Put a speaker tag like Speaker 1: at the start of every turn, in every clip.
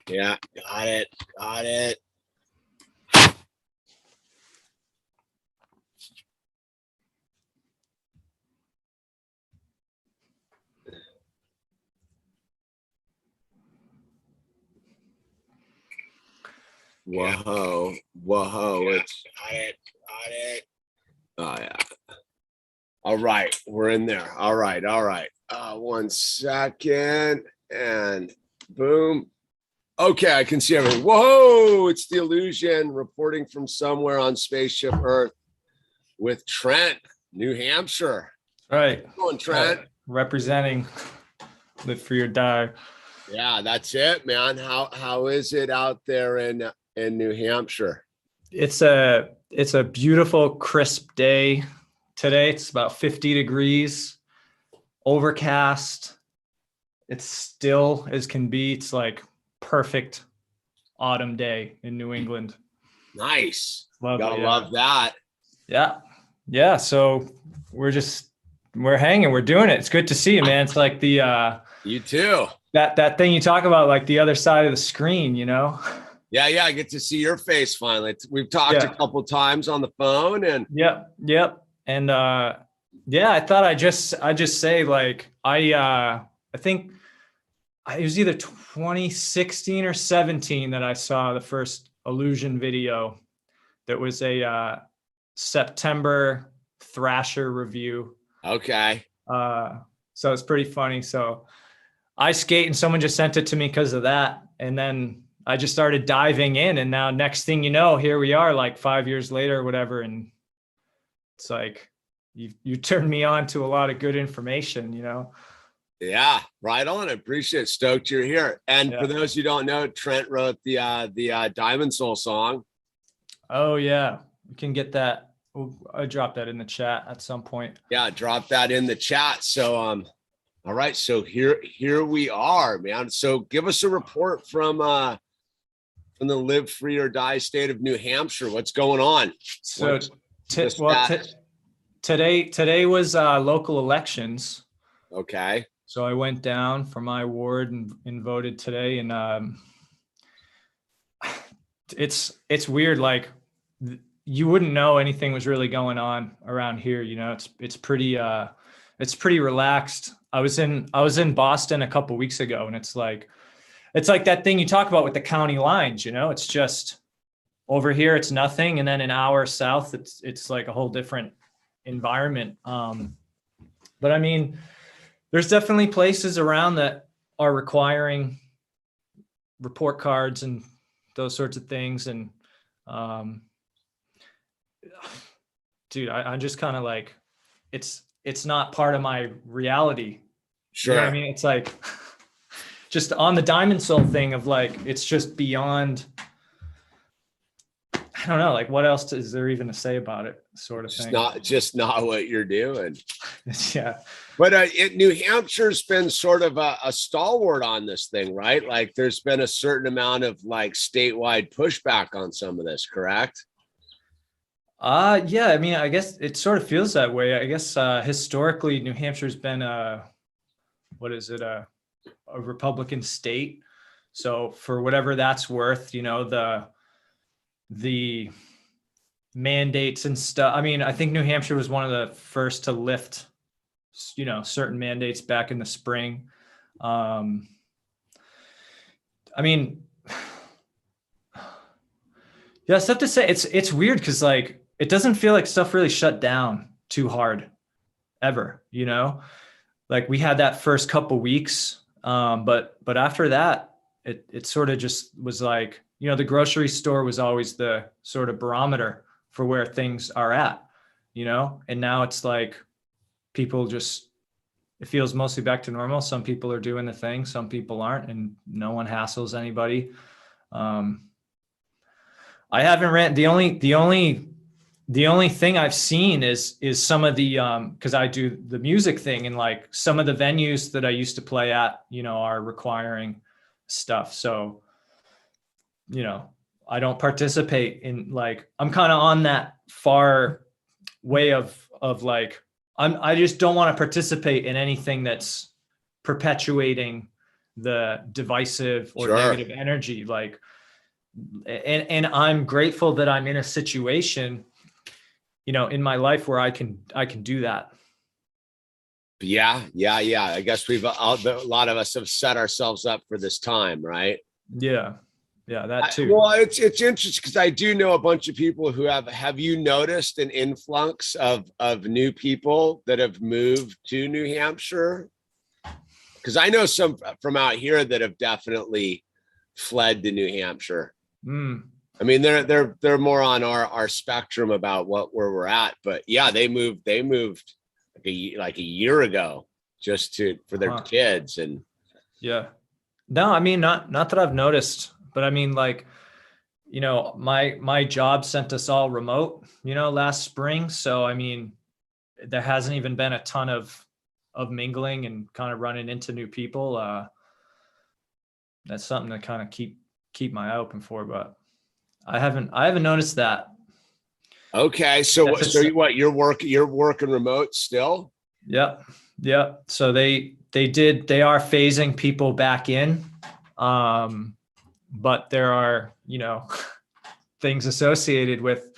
Speaker 1: Yeah, got it. Got it. Whoa, whoa,
Speaker 2: Yeah,
Speaker 1: it's got it. Oh yeah. All right, we're in there. All right. 1 second, and boom. Okay, I can see everything. Whoa, it's the illusion reporting from somewhere on Spaceship Earth with Trent, New Hampshire.
Speaker 3: Right.
Speaker 1: How's it going, Trent?
Speaker 3: Representing Live Free or Die.
Speaker 1: Yeah, that's it, man. How is it out there in New Hampshire?
Speaker 3: It's a beautiful, crisp day today. It's about 50 degrees, overcast. It's still as can be. It's like perfect autumn day in New England.
Speaker 1: Nice.
Speaker 3: Lovely,
Speaker 1: Gotta love that.
Speaker 3: Yeah. So we're hanging, we're doing it. It's good to see you, man. It's like the
Speaker 1: You too.
Speaker 3: that thing you talk about, like the other side of the screen, you know?
Speaker 1: Yeah, I get to see your face finally. We've talked a couple times on the phone, and
Speaker 3: Yep. And I thought I just say, like, I think it was either 2016 or 17 that I saw the first Illusion video. That was a September Thrasher review.
Speaker 1: okay.
Speaker 3: So it's pretty funny. So I skate and someone just sent it to me because of that. And then I just started diving in, and now next thing you know, here we are like 5 years later or whatever. And it's like, you turned me on to a lot of good information, you know?
Speaker 1: Yeah, right on. I appreciate it. Stoked you're here. And for those who don't know, Trent wrote the Diamond Soul song.
Speaker 3: Oh yeah. We can get that. I drop that in the chat at some point.
Speaker 1: Yeah, drop that in the chat. So all right, so here we are, man. So give us a report from the Live Free or Die state of New Hampshire. What's going on?
Speaker 3: So today was local elections.
Speaker 1: Okay.
Speaker 3: So I went down for my ward and voted today, and it's weird. Like, you wouldn't know anything was really going on around here. You know, it's pretty relaxed. I was in Boston a couple weeks ago, and it's like that thing you talk about with the county lines. You know, it's just over here it's nothing, and then an hour south it's like a whole different environment. But I mean, there's definitely places around that are requiring report cards and those sorts of things. And dude, I'm just kind of like, it's not part of my reality.
Speaker 1: Sure.
Speaker 3: You know what I mean? It's like just on the Diamond Soul thing of like, it's just beyond, I don't know, like what else is there even to say about it, sort of thing.
Speaker 1: Just not what you're doing.
Speaker 3: Yeah.
Speaker 1: But New Hampshire's been sort of a stalwart on this thing, right? Like there's been a certain amount of like statewide pushback on some of this, correct?
Speaker 3: Yeah, I mean, I guess it sort of feels that way. I guess historically, New Hampshire's been a Republican state. So for whatever that's worth, you know, the mandates and stuff. I mean, I think New Hampshire was one of the first to lift, you know, certain mandates back in the spring. I mean, yeah, stuff to say. It's weird because like it doesn't feel like stuff really shut down too hard ever, you know? Like we had that first couple weeks, but after that, it sort of just was like, you know, the grocery store was always the sort of barometer for where things are at, you know? And now it's like people just, it feels mostly back to normal. Some people are doing the thing, some people aren't, and no one hassles anybody. I haven't ran, the only thing I've seen is some of the, cause I do the music thing, and like some of the venues that I used to play at, you know, are requiring stuff. So, you know, I don't participate in, like, I'm kind of on that far way of like, I just don't want to participate in anything that's perpetuating the divisive or
Speaker 1: Sure.
Speaker 3: negative energy. Like, and I'm grateful that I'm in a situation, you know, in my life where I can do that.
Speaker 1: Yeah. I guess a lot of us have set ourselves up for this time, right?
Speaker 3: Yeah. That too.
Speaker 1: Well, it's interesting because I do know a bunch of people who have you noticed an influx of new people that have moved to New Hampshire? Because I know some from out here that have definitely fled to New Hampshire. I mean, they're more on our spectrum about where we're at, but yeah, they moved like a year ago just for their kids. And
Speaker 3: yeah, no, I mean, not that I've noticed, but I mean, like, you know, my job sent us all remote, you know, last spring. So, I mean, there hasn't even been a ton of mingling and kind of running into new people. That's something to kind of keep my eye open for, but I haven't noticed that.
Speaker 1: Okay. So you're working remote still?
Speaker 3: Yeah. So they are phasing people back in. But there are, you know, things associated with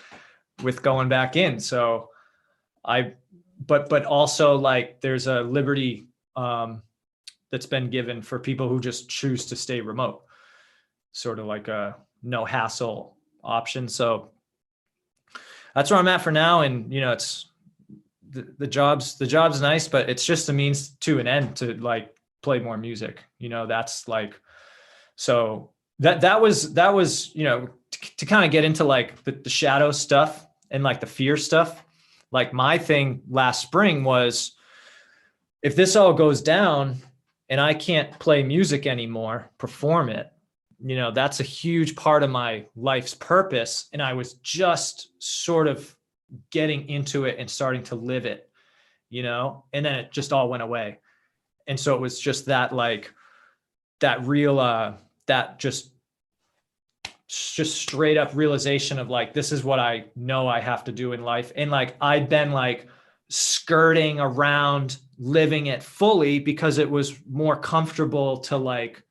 Speaker 3: going back in. So but also, like, there's a liberty that's been given for people who just choose to stay remote, sort of like a no hassle option. So that's where I'm at for now. And, you know, it's the job's nice, but it's just a means to an end to, like, play more music. You know, that's like, so that was, you know, to kind of get into, like, the shadow stuff and, like, the fear stuff. Like, my thing last spring was, if this all goes down and I can't play music anymore, perform it, you know, that's a huge part of my life's purpose. And I was just sort of getting into it and starting to live it, you know, and then it just all went away. And so it was just that, like, that real, that just straight up realization of, like, this is what I know I have to do in life. And, like, I'd been, like, skirting around living it fully because it was more comfortable to, like,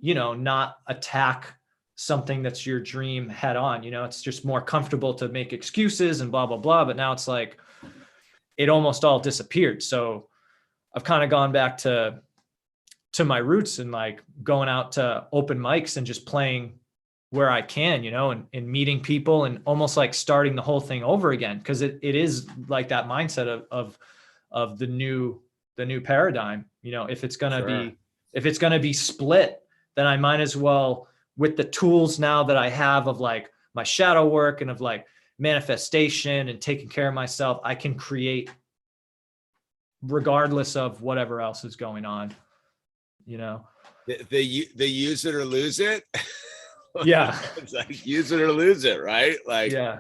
Speaker 3: you know, not attack something that's your dream head on. You know, it's just more comfortable to make excuses and blah, blah, blah. But now it's like, it almost all disappeared. So I've kind of gone back to my roots and, like, going out to open mics and just playing where I can, you know, and meeting people and almost like starting the whole thing over again. Cause it is like that mindset of the new paradigm. You know, if it's going to be split, then I might as well, with the tools now that I have of, like, my shadow work and of, like, manifestation and taking care of myself, I can create regardless of whatever else is going on, you know.
Speaker 1: The use it or lose it.
Speaker 3: Yeah.
Speaker 1: It's like use it or lose it, right? Like,
Speaker 3: yeah,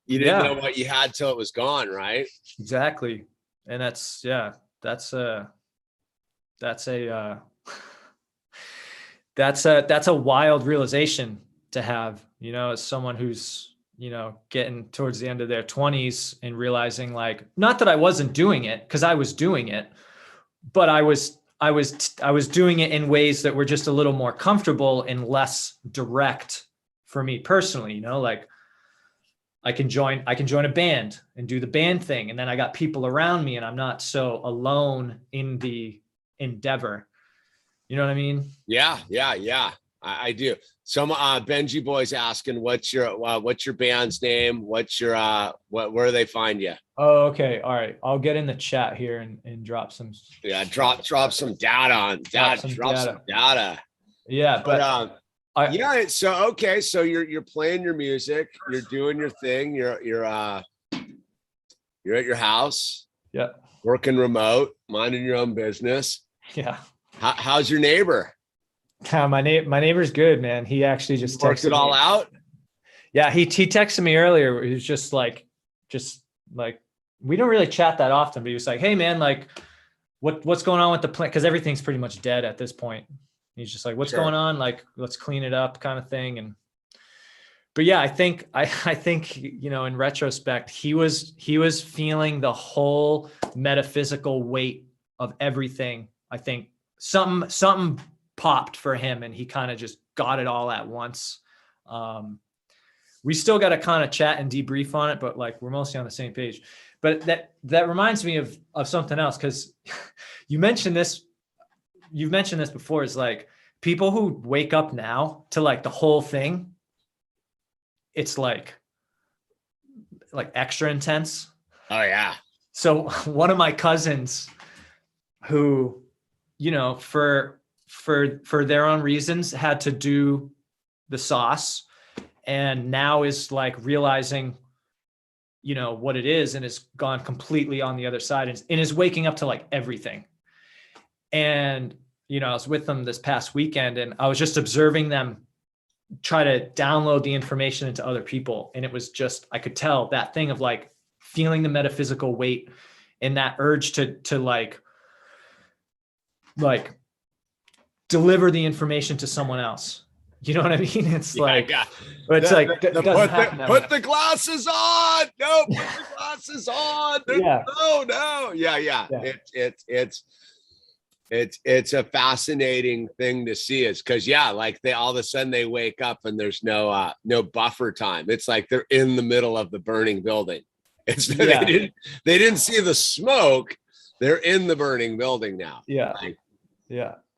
Speaker 1: you didn't know what you had till it was gone, right?
Speaker 3: Exactly. And that's a wild realization to have, you know, as someone who's, you know, getting towards the end of their 20s and realizing, like, not that I wasn't doing it, because I was doing it, but I was doing it in ways that were just a little more comfortable and less direct for me personally, you know, like, I can join a band and do the band thing. And then I got people around me and I'm not so alone in the endeavor. You know what I mean?
Speaker 1: Yeah. I do. Some Benji boy's asking, what's your band's name? What's your where do they find you?
Speaker 3: Oh, okay. All right. I'll get in the chat here and drop some.
Speaker 1: Yeah, drop some data on drop some data.
Speaker 3: Yeah, but
Speaker 1: So okay, so you're playing your music, you're doing your thing, you're at your house,
Speaker 3: yeah,
Speaker 1: working remote, minding your own business.
Speaker 3: Yeah.
Speaker 1: How's your neighbor?
Speaker 3: My neighbor's good, man. He actually just
Speaker 1: worked it all out.
Speaker 3: Yeah, he texted me earlier. He was just like, we don't really chat that often, but he was like, "Hey, man, like, what's going on with the plant?" Because everything's pretty much dead at this point. He's just like, "What's going on? Like, let's clean it up," kind of thing. But yeah, I think, you know, in retrospect, he was feeling the whole metaphysical weight of everything. I think something popped for him, and he kind of just got it all at once. We still got to kind of chat and debrief on it, but like we're mostly on the same page. But that reminds me of something else, because you've mentioned this before, is like people who wake up now to like the whole thing, it's like extra intense.
Speaker 1: Oh yeah.
Speaker 3: So one of my cousins who, for their own reasons had to do the sauce, and now is like realizing, what it is, and has gone completely on the other side, and is waking up to like everything. And, I was with them this past weekend, and I was just observing them try to download the information into other people. And it was just, I could tell that thing of like feeling the metaphysical weight and that urge to like deliver the information to someone else. You know what I mean? It's but it's
Speaker 1: put the glasses on. No, put the glasses on.
Speaker 3: Yeah.
Speaker 1: No. Yeah. It's a fascinating thing to see, is because like they all of a sudden they wake up and there's no buffer time. It's like they're in the middle of the burning building. They didn't see the smoke. They're in the burning building now.
Speaker 3: Yeah.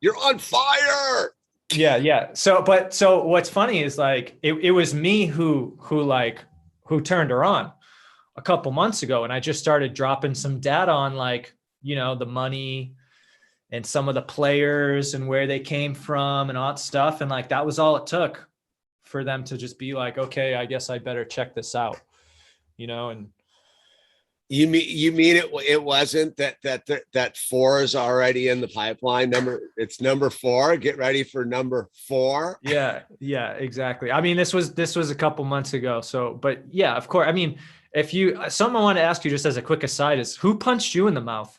Speaker 1: You're on fire.
Speaker 3: Yeah. So what's funny is like, it was me who turned her on a couple months ago. And I just started dropping some data on like, the money and some of the players and where they came from and all that stuff. And like, that was all it took for them to just be like, okay, I guess I better check this out, and
Speaker 1: you mean it wasn't that 4 is already in the pipeline. It's number 4. Get ready for number 4.
Speaker 3: Yeah, exactly. I mean, this was a couple months ago. So, but yeah, of course. I mean, something I want to ask you just as a quick aside is, who punched you in the mouth?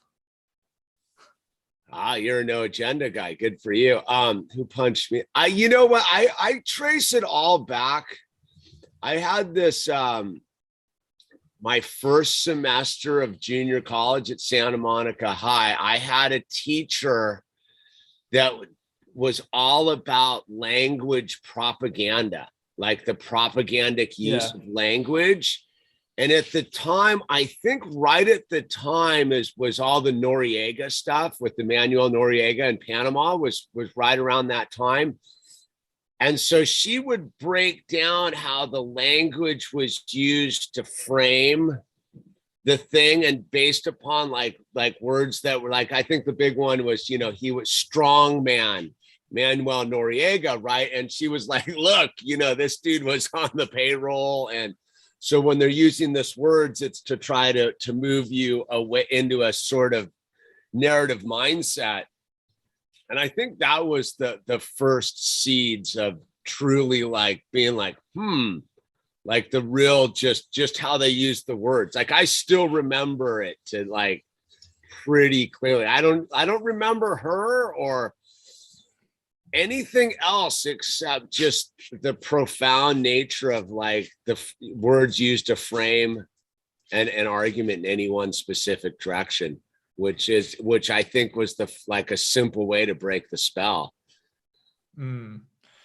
Speaker 1: You're a no agenda guy. Good for you. Who punched me? You know what? I trace it all back. I had this, my first semester of junior college at Santa Monica High, I had a teacher that was all about language propaganda, like the propagandic use of language. And at the time, I think right at the time was all the Noriega stuff with Emmanuel Noriega in Panama was right around that time. And so she would break down how the language was used to frame the thing, and based upon like words that were like, I think the big one was, he was strong man, Manuel Noriega, right? And she was like, look, this dude was on the payroll. And so when they're using this words, it's to try to move you away into a sort of narrative mindset. And I think that was the first seeds of truly like being like, like the real, just how they use the words. Like I still remember it to like pretty clearly. I don't remember her or anything else except just the profound nature of like the words used to frame an argument in any one specific direction, which I think was like a simple way to break the spell.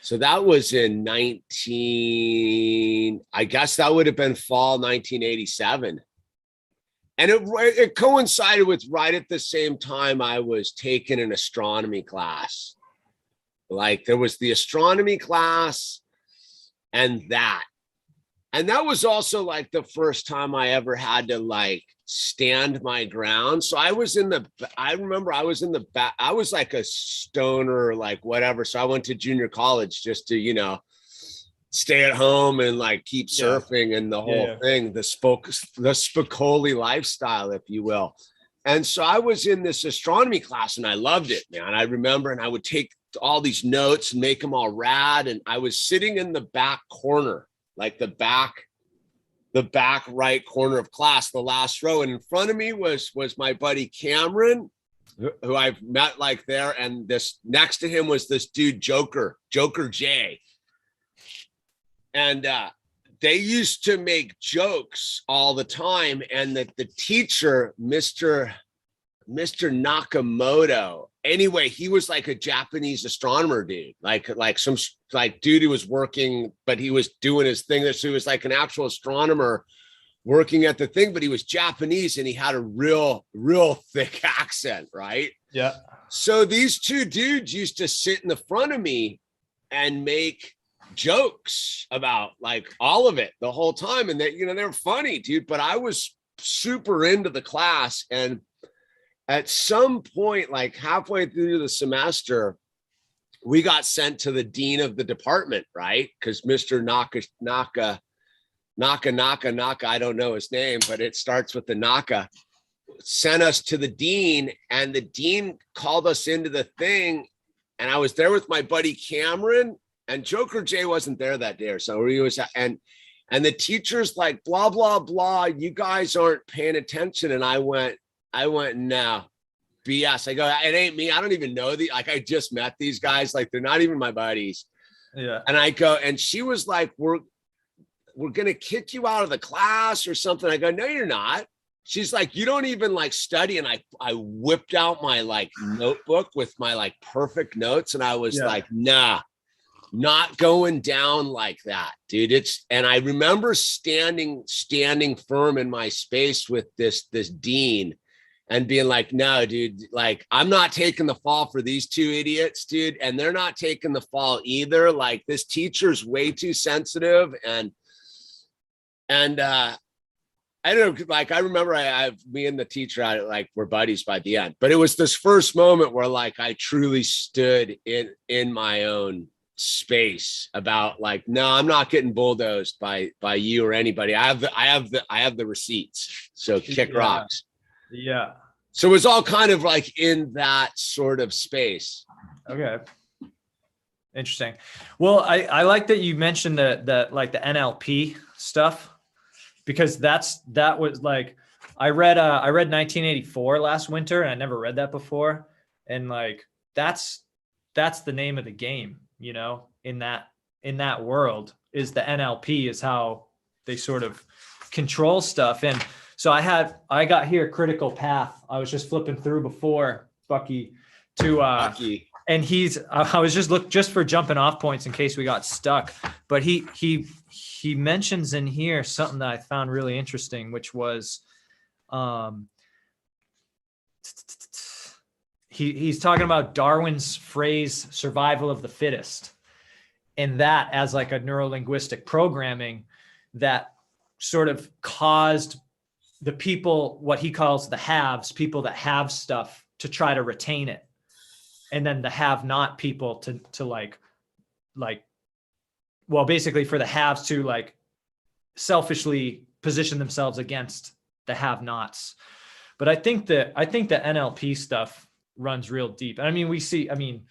Speaker 1: So that was in I guess that would have been fall 1987. And it coincided with right at the same time I was taking an astronomy class. Like there was the astronomy class and that was also like the first time I ever had to like stand my ground. So I remember I was in the back. I was like a stoner, like whatever. So I went to junior college just to, stay at home and like keep surfing and the whole thing, the Spicoli lifestyle, if you will. And so I was in this astronomy class and I loved it, man. I remember, and I would take all these notes and make them all rad. And I was sitting in the back corner, like the back right corner of class, the last row. And in front of me was my buddy Cameron, who I've met like there. And this next to him was this dude, Joker J. And they used to make jokes all the time. And that the teacher, Mr. Nakamoto, anyway, he was like a Japanese astronomer dude, like some like dude who was working, but he was doing his thing there. So he was like an actual astronomer working at the thing, but he was Japanese and he had a real thick accent, right?
Speaker 3: Yeah.
Speaker 1: So these two dudes used to sit in the front of me and make jokes about like all of it the whole time. And they, you know, they're funny, dude, but I was super into the class. And at some point, like halfway through the semester, we got sent to the dean of the department, right? Because Mr. Naka, I don't know his name, but it starts with the Naka, sent us to the dean, and the dean called us into the thing. And I was there with my buddy Cameron, and Joker Jay wasn't there that day or so. He was, and the teacher's like, blah, blah, blah, you guys aren't paying attention. And I went, no, BS. I go, it ain't me. I don't even know like, I just met these guys. Like, they're not even my buddies.
Speaker 3: Yeah.
Speaker 1: And I go, and she was like, we're going to kick you out of the class or something. I go, no, you're not. She's like, you don't even like study. And I whipped out my like notebook with my like perfect notes. And I was like, nah, not going down like that, dude. And I remember standing firm in my space with this dean and being like, no, dude, like, I'm not taking the fall for these two idiots, dude. And they're not taking the fall either. Like, this teacher's way too sensitive. And I don't know, like, I remember me and the teacher, like, were buddies by the end, but it was this first moment where like, I truly stood in my own space about like, no, I'm not getting bulldozed by you or anybody. I have the receipts. So kick rocks.
Speaker 3: Yeah.
Speaker 1: So it was all kind of like in that sort of space.
Speaker 3: Okay. Interesting. Well, I like that you mentioned that like the NLP stuff, because that was like, I read 1984 last winter, and I never read that before. And like, that's the name of the game, you know, in that world, is the NLP is how they sort of control stuff. And so I got here Critical Path. I was just flipping through before Bucky
Speaker 1: Bucky.
Speaker 3: And I was just for jumping off points in case we got stuck, but he mentions in here something that I found really interesting, which was, he's talking about Darwin's phrase, survival of the fittest, and that as like a neurolinguistic programming that sort of caused the people, what he calls the haves, people that have stuff, to try to retain it. And then the have not people to like, well, basically for the haves to like selfishly position themselves against the have nots. But I think the NLP stuff runs real deep. I mean,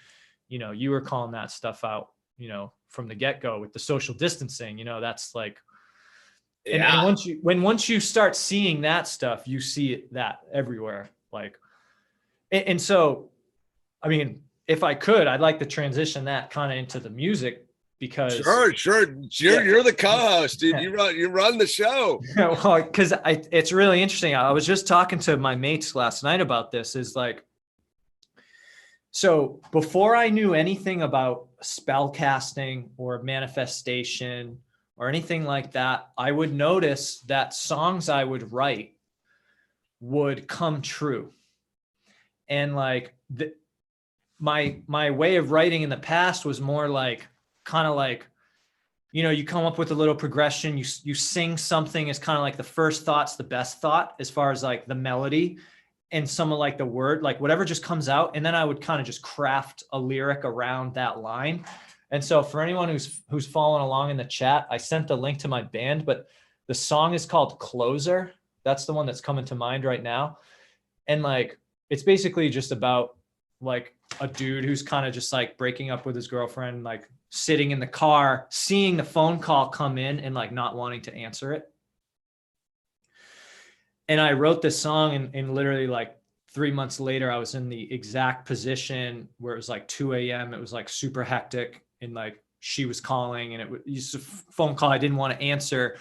Speaker 3: you know, you were calling that stuff out, you know, from the get-go with the social distancing, you know, that's like, and once you start seeing that stuff, you see that everywhere. Like, and so, I mean, if I could, I'd like to transition that kind of into the music, because
Speaker 1: sure. You're the co-host, dude. You run the show.
Speaker 3: Well, because it's really interesting. I was just talking to my mates last night about this. Is like, so before I knew anything about spell casting or manifestation or anything like that, I would notice that songs I would write would come true. And like my way of writing in the past was more like, kind of like, you know, you come up with a little progression, you sing something as kind of like the first thought's the best thought as far as like the melody, and some of like the word, like whatever just comes out. And then I would kind of just craft a lyric around that line. And so for anyone who's following along in the chat, I sent the link to my band, but the song is called Closer. That's the one that's coming to mind right now. And like, it's basically just about like a dude who's kind of just like breaking up with his girlfriend, like sitting in the car, seeing the phone call come in and like not wanting to answer it. And I wrote this song, and literally like 3 months later, I was in the exact position where it was like 2 a.m. It was like super hectic, and like she was calling, and it was a phone call I didn't want to answer.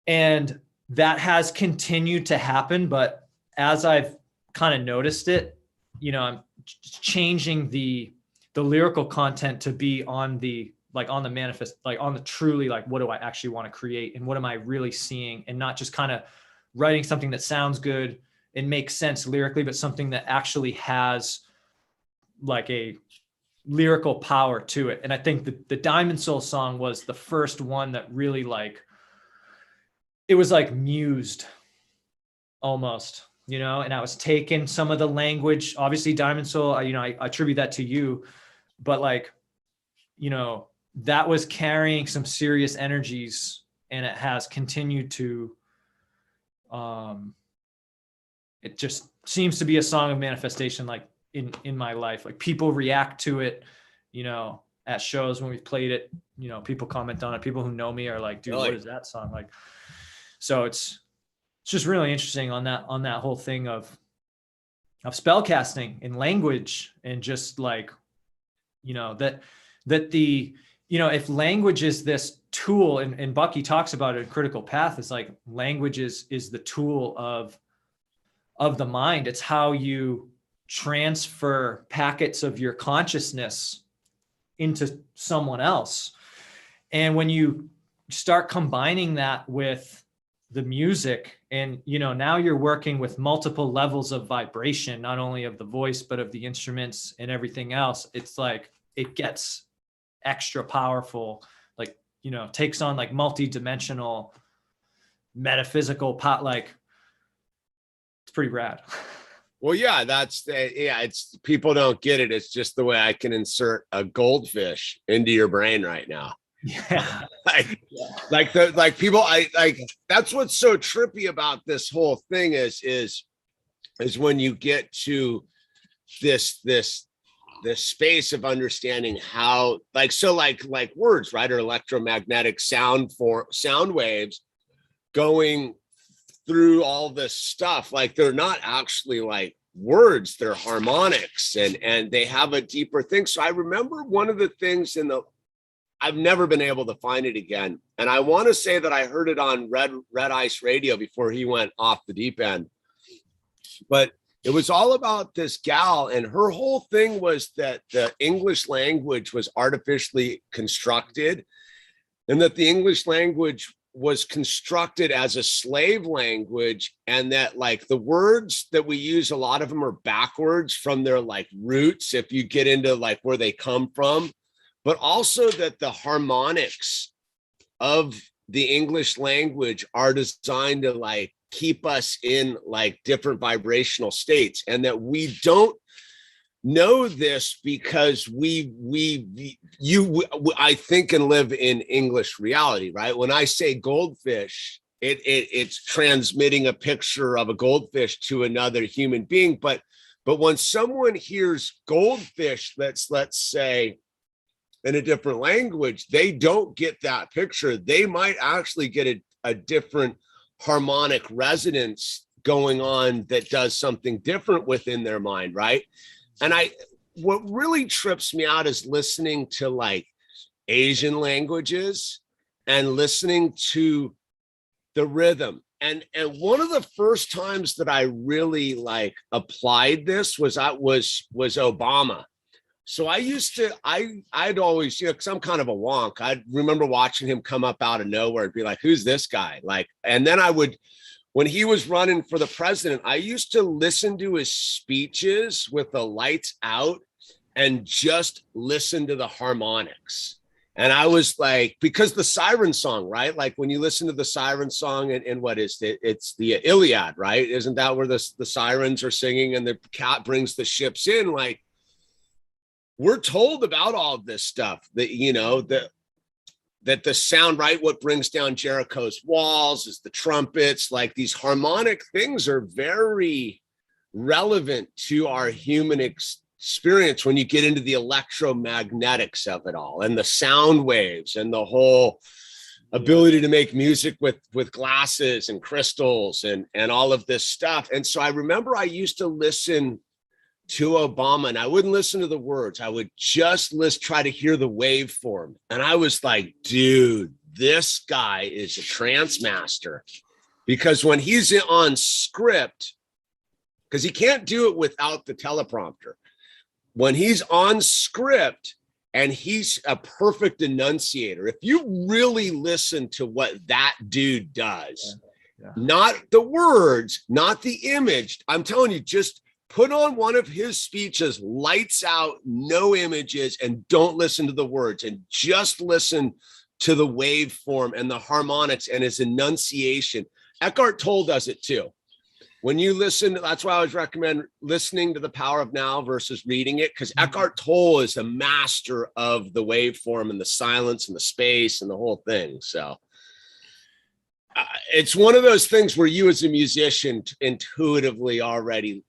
Speaker 3: And that has continued to happen. But as I've kind of noticed it, you know, changing the lyrical content to be on the manifest, like on the truly, like, what do I actually want to create and what am I really seeing, and not just kind of writing something that sounds good and makes sense lyrically, but something that actually has like a lyrical power to it. And I think the Diamond Soul song was the first one that really, like, it was like mused almost, you know, and I was taking some of the language, obviously Diamond Soul, I attribute that to you, but like, you know, that was carrying some serious energies, and it has continued to, it just seems to be a song of manifestation, like in my life. Like, people react to it, you know, at shows when we've played it, you know, people comment on it. People who know me are like, dude, what is that song? Like, so it's just really interesting on that whole thing of spellcasting and language, and just like, you know, that the, you know, if language is this tool, and Bucky talks about it in Critical Path, is like, language is the tool of the mind. It's how you transfer packets of your consciousness into someone else. And when you start combining that with the music, and, you know, now you're working with multiple levels of vibration, not only of the voice, but of the instruments and everything else. It's like, it gets extra powerful, like, you know, takes on like multi-dimensional metaphysical pot, like, it's pretty rad.
Speaker 1: Well, yeah, it's, people don't get it. It's just the way I can insert a goldfish into your brain right now.
Speaker 3: Yeah.
Speaker 1: like people, that's what's so trippy about this whole thing is when you get to this space of understanding how, like, so like words, right, or electromagnetic sound waves going through all this stuff. Like, they're not actually like words, they're harmonics, and they have a deeper thing. So I remember one of the things I've never been able to find it again, and I want to say that I heard it on Red Ice Radio before he went off the deep end, but it was all about this gal, and her whole thing was that the English language was artificially constructed, and that the English language was constructed as a slave language, and that, like, the words that we use, a lot of them are backwards from their like roots, if you get into like where they come from, but also that the harmonics of the English language are designed to like keep us in like different vibrational states, and that we don't know this because I think and live in English reality, right? When I say goldfish, it's transmitting a picture of a goldfish to another human being, but when someone hears goldfish, let's say in a different language, they don't get that picture. They might actually get a different harmonic resonance going on that does something different within their mind, right? And what really trips me out is listening to like Asian languages and listening to the rhythm. And one of the first times that I really like applied this was Obama. So I'd always, you know, because I'm kind of a wonk, I remember watching him come up out of nowhere and be like, who's this guy? Like, and then when he was running for the president, I used to listen to his speeches with the lights out and just listen to the harmonics. And I was like, because the siren song, right? Like when you listen to the siren song and what is it? It's the Iliad, right? Isn't that where the sirens are singing and the cat brings the ships in? Like, we're told about all of this stuff, that, you know, that the sound, right, what brings down Jericho's walls is the trumpets. Like, these harmonic things are very relevant to our human experience when you get into the electromagnetics of it all, and the sound waves, and the whole ability to make music with glasses and crystals and all of this stuff. And so I remember I used to listen to Obama, and I wouldn't listen to the words. I would just try to hear the waveform. And I was like, dude, this guy is a trance master, because when he's on script, because he can't do it without the teleprompter. when he's on script and he's a perfect enunciator, if you really listen to what that dude does, not the words, not the image, I'm telling you, just put on one of his speeches, lights out, no images, and don't listen to the words, and just listen to the waveform and the harmonics and his enunciation. Eckhart Tolle does it too. When you listen, that's why I always recommend listening to The Power of Now versus reading it, because Eckhart Tolle is a master of the waveform and the silence and the space and the whole thing. So it's one of those things where you as a musician intuitively already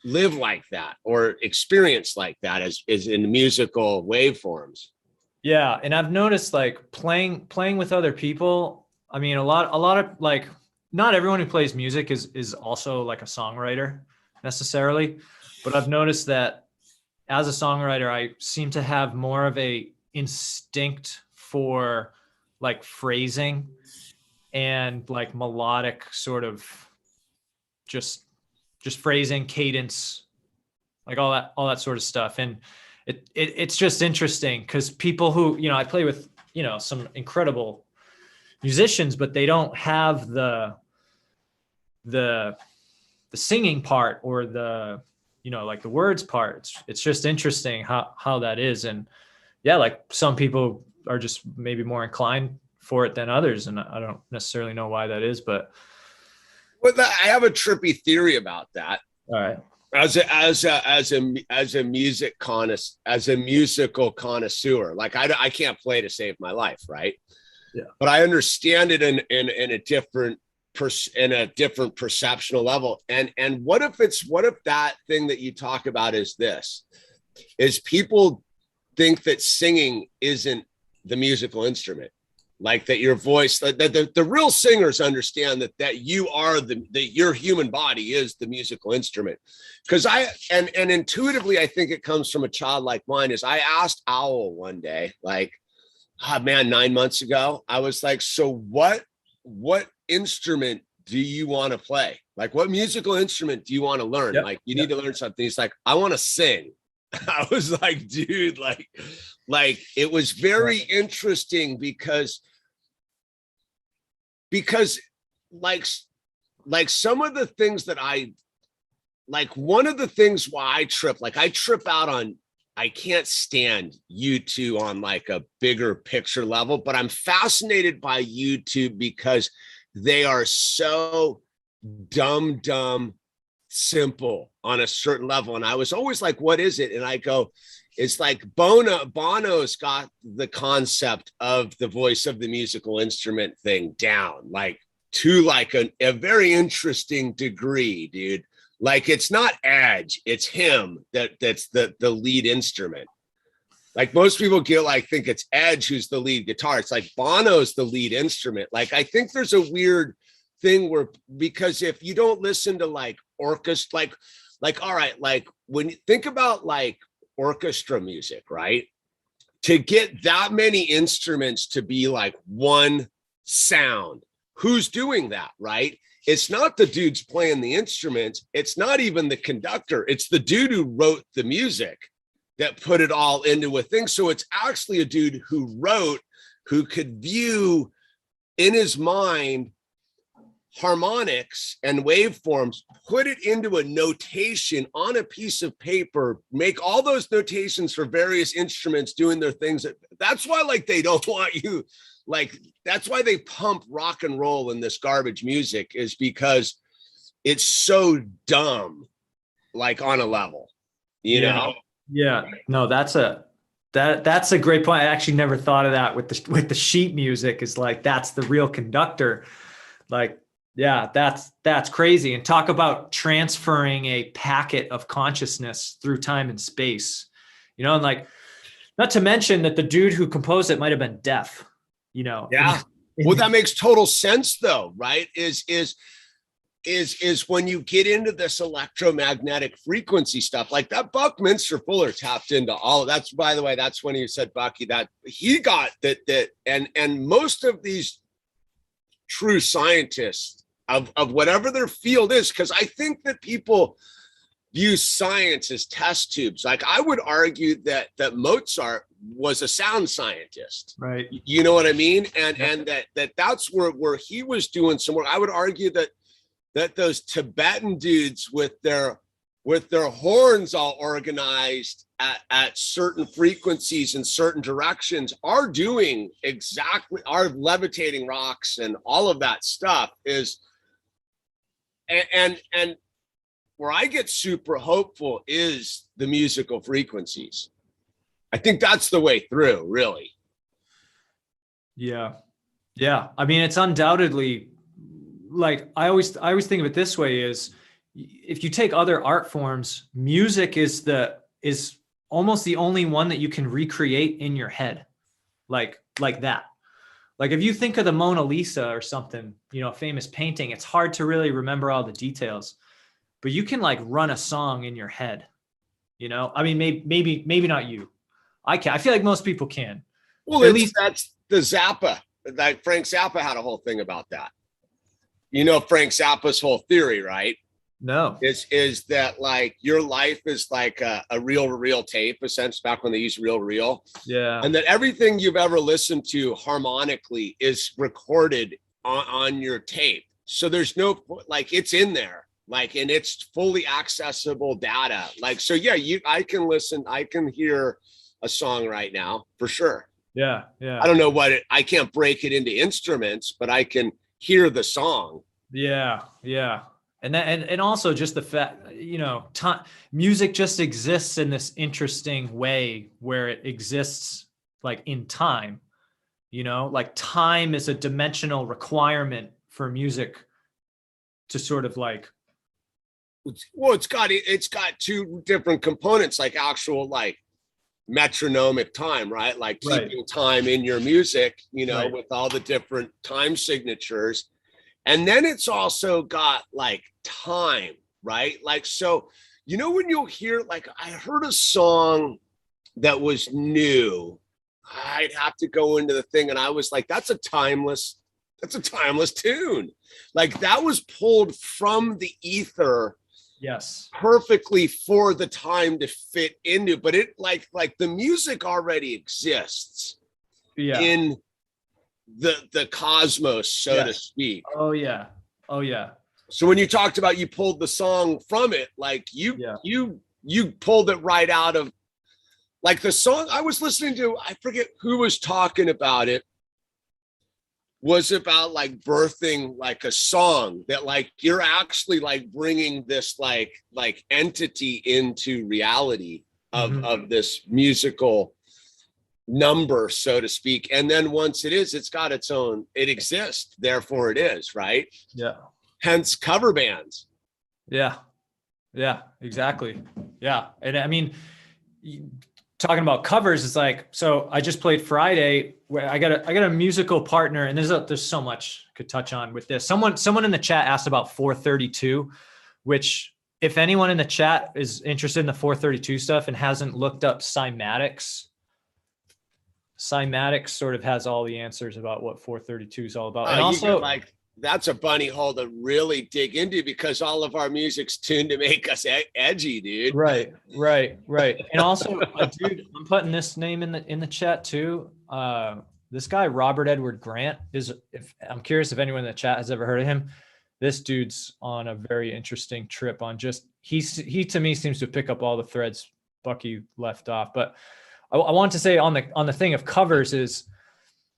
Speaker 1: live like that or experience like that as in musical waveforms.
Speaker 3: Yeah. And I've noticed like playing with other people. I mean, a lot of like, not everyone who plays music is also like a songwriter necessarily, but I've noticed that as a songwriter, I seem to have more of a instinct for like phrasing and like melodic sort of just phrasing, cadence, like all that sort of stuff. And it's just interesting because people who, you know, I play with, you know, some incredible musicians, but they don't have the singing part or the, you know, like the words part. It's just interesting how that is. And yeah, like some people are just maybe more inclined for it than others. And I don't necessarily know why that is, but.
Speaker 1: Well, I have a trippy theory about that.
Speaker 3: All right.
Speaker 1: As a musical connoisseur, like I can't play to save my life, right?
Speaker 3: Yeah.
Speaker 1: But I understand it in a different perceptual level. And what if that thing that you talk about is people think that singing isn't the musical instrument, like that your voice, that the real singers understand that you are your human body is the musical instrument. Because and intuitively, I think it comes from a childlike mind. Is I asked Owl one day, like, 9 months ago, I was like, so what instrument do you want to play? Like, what musical instrument do you want to learn? Yep. Like, you need to learn something. He's like, I want to sing. I was like, dude, like it was very interesting because like some of the things that one of the things why I trip out on, I can't stand YouTube on like a bigger picture level, but I'm fascinated by YouTube because they are so dumb simple on a certain level. And I was always like, what is it? And I go, it's like Bono's got the concept of the voice of the musical instrument thing down, like to like a very interesting degree, dude. Like it's not Edge, it's him that's the lead instrument. Like most people think it's Edge who's the lead guitar. It's like Bono's the lead instrument. Like I think there's a weird thing where, because if you don't listen to like orchestra, like all right, like when you think about like orchestra music, right? To get that many instruments to be like one sound, who's doing that, right? It's not the dudes playing the instruments. It's not even the conductor. It's the dude who wrote the music that put it all into a thing. So it's actually a dude who could view in his mind harmonics and waveforms, put it into a notation on a piece of paper, make all those notations for various instruments doing their things. That's why like they don't want you, like that's why they pump rock and roll in this garbage music, is because it's so dumb, like on a level, you know?
Speaker 3: Yeah, no, that's a great point. I actually never thought of that with the sheet music, is like, that's the real conductor. Like, yeah, that's crazy. And talk about transferring a packet of consciousness through time and space, you know, and like, not to mention that the dude who composed it might've been deaf, you know?
Speaker 1: Yeah. Well, that makes total sense though, right? Is when you get into this electromagnetic frequency stuff, like that Buckminster Fuller tapped into all of that's, by the way, that's when he said, Bucky, that he got that and most of these true scientists of whatever their field is, because I think that people use science as test tubes. Like I would argue that Mozart was a sound scientist.
Speaker 3: Right.
Speaker 1: You know what I mean? And that's where he was doing some work. I would argue that those Tibetan dudes with their horns all organized at certain frequencies in certain directions are doing are levitating rocks and all of that stuff is, and where I get super hopeful is the musical frequencies. I think that's the way through, really.
Speaker 3: Yeah. Yeah. I mean, it's undoubtedly, like, I always think of it this way is, if you take other art forms, music is almost the only one that you can recreate in your head. Like that. Like if you think of the Mona Lisa or something, a famous painting, it's hard to really remember all the details, but you can like run a song in your head, I mean, maybe not you. I can. I feel like most people can.
Speaker 1: Well, at least that's the Zappa. Like Frank Zappa had a whole thing about that. Frank Zappa's whole theory, right?
Speaker 3: No.
Speaker 1: Is that like your life is like a reel tape, essentially, back when they used reel.
Speaker 3: Yeah.
Speaker 1: And that everything you've ever listened to harmonically is recorded on your tape. So there's no, like, it's in there, like, and it's fully accessible data. Like, so yeah, I can hear a song right now for sure.
Speaker 3: Yeah. Yeah.
Speaker 1: I don't know I can't break it into instruments, but I can hear the song.
Speaker 3: Yeah. Yeah. And also just the fact, time, music just exists in this interesting way where it exists like in time, like time is a dimensional requirement for music to sort of like.
Speaker 1: Well, it's got two different components, like actual like metronomic time, right? Like keeping time in your music, with all the different time signatures. And then it's also got like time, right? Like, so, when you'll hear, like, I heard a song that was new, I'd have to go into the thing. And I was like, that's a timeless tune. Like that was pulled from the ether.
Speaker 3: Yes.
Speaker 1: Perfectly for the time to fit into, but it like the music already exists in the cosmos, so to speak.
Speaker 3: Oh yeah.
Speaker 1: So when you talked about you pulled the song from it, like you pulled it right out of, like, the song I was listening to, I forget who was talking about it, was about like birthing like a song that like you're actually like bringing this like entity into reality of this musical number, so to speak. And then once it's got its own, it exists, therefore it is, right?
Speaker 3: Yeah.
Speaker 1: Hence cover bands.
Speaker 3: Yeah, exactly. Yeah. And I mean, talking about covers, it's like, so I just played Friday where I got a musical partner, and there's so much I could touch on with this. Someone in the chat asked about 432, which, if anyone in the chat is interested in the 432 stuff and hasn't looked up cymatics sort of has all the answers about what 432 is all about. And also,
Speaker 1: like, that's a bunny hole to really dig into, because all of our music's tuned to make us edgy, dude.
Speaker 3: Right. And also, dude, I'm putting this name in the chat too. This guy, Robert Edward Grant, I'm curious if anyone in the chat has ever heard of him. This dude's on a very interesting trip on just, he to me seems to pick up all the threads Bucky left off. But I want to say on the thing of covers is,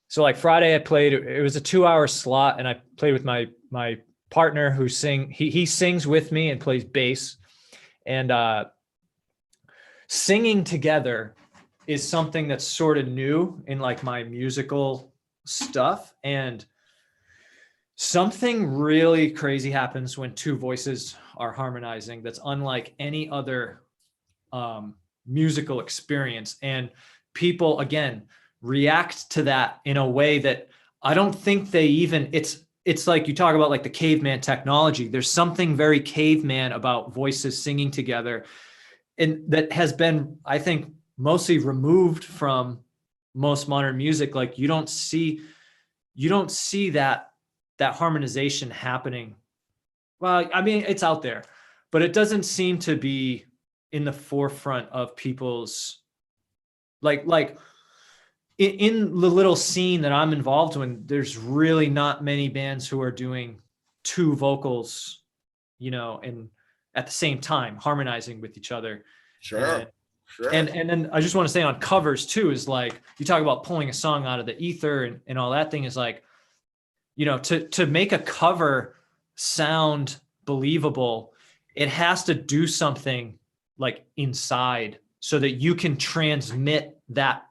Speaker 3: so like Friday I played, it was a 2-hour slot, and I played with my partner who he sings with me and plays bass, and singing together is something that's sort of new in like my musical stuff. And something really crazy happens when two voices are harmonizing that's unlike any other musical experience. And people, again, react to that in a way that I don't think they even, it's like you talk about like the caveman technology. There's something very caveman about voices singing together, and that has been, I think, mostly removed from most modern music. Like you don't see that harmonization happening. Well, I mean, it's out there, but it doesn't seem to be in the forefront of people's like in the little scene that I'm involved in. There's really not many bands who are doing two vocals, you know, and at the same time harmonizing with each other.
Speaker 1: Sure.
Speaker 3: And then I just want to say on covers too, is like, you talk about pulling a song out of the ether and all that thing, is like, you know, to make a cover sound believable, it has to do something like inside so that you can transmit that,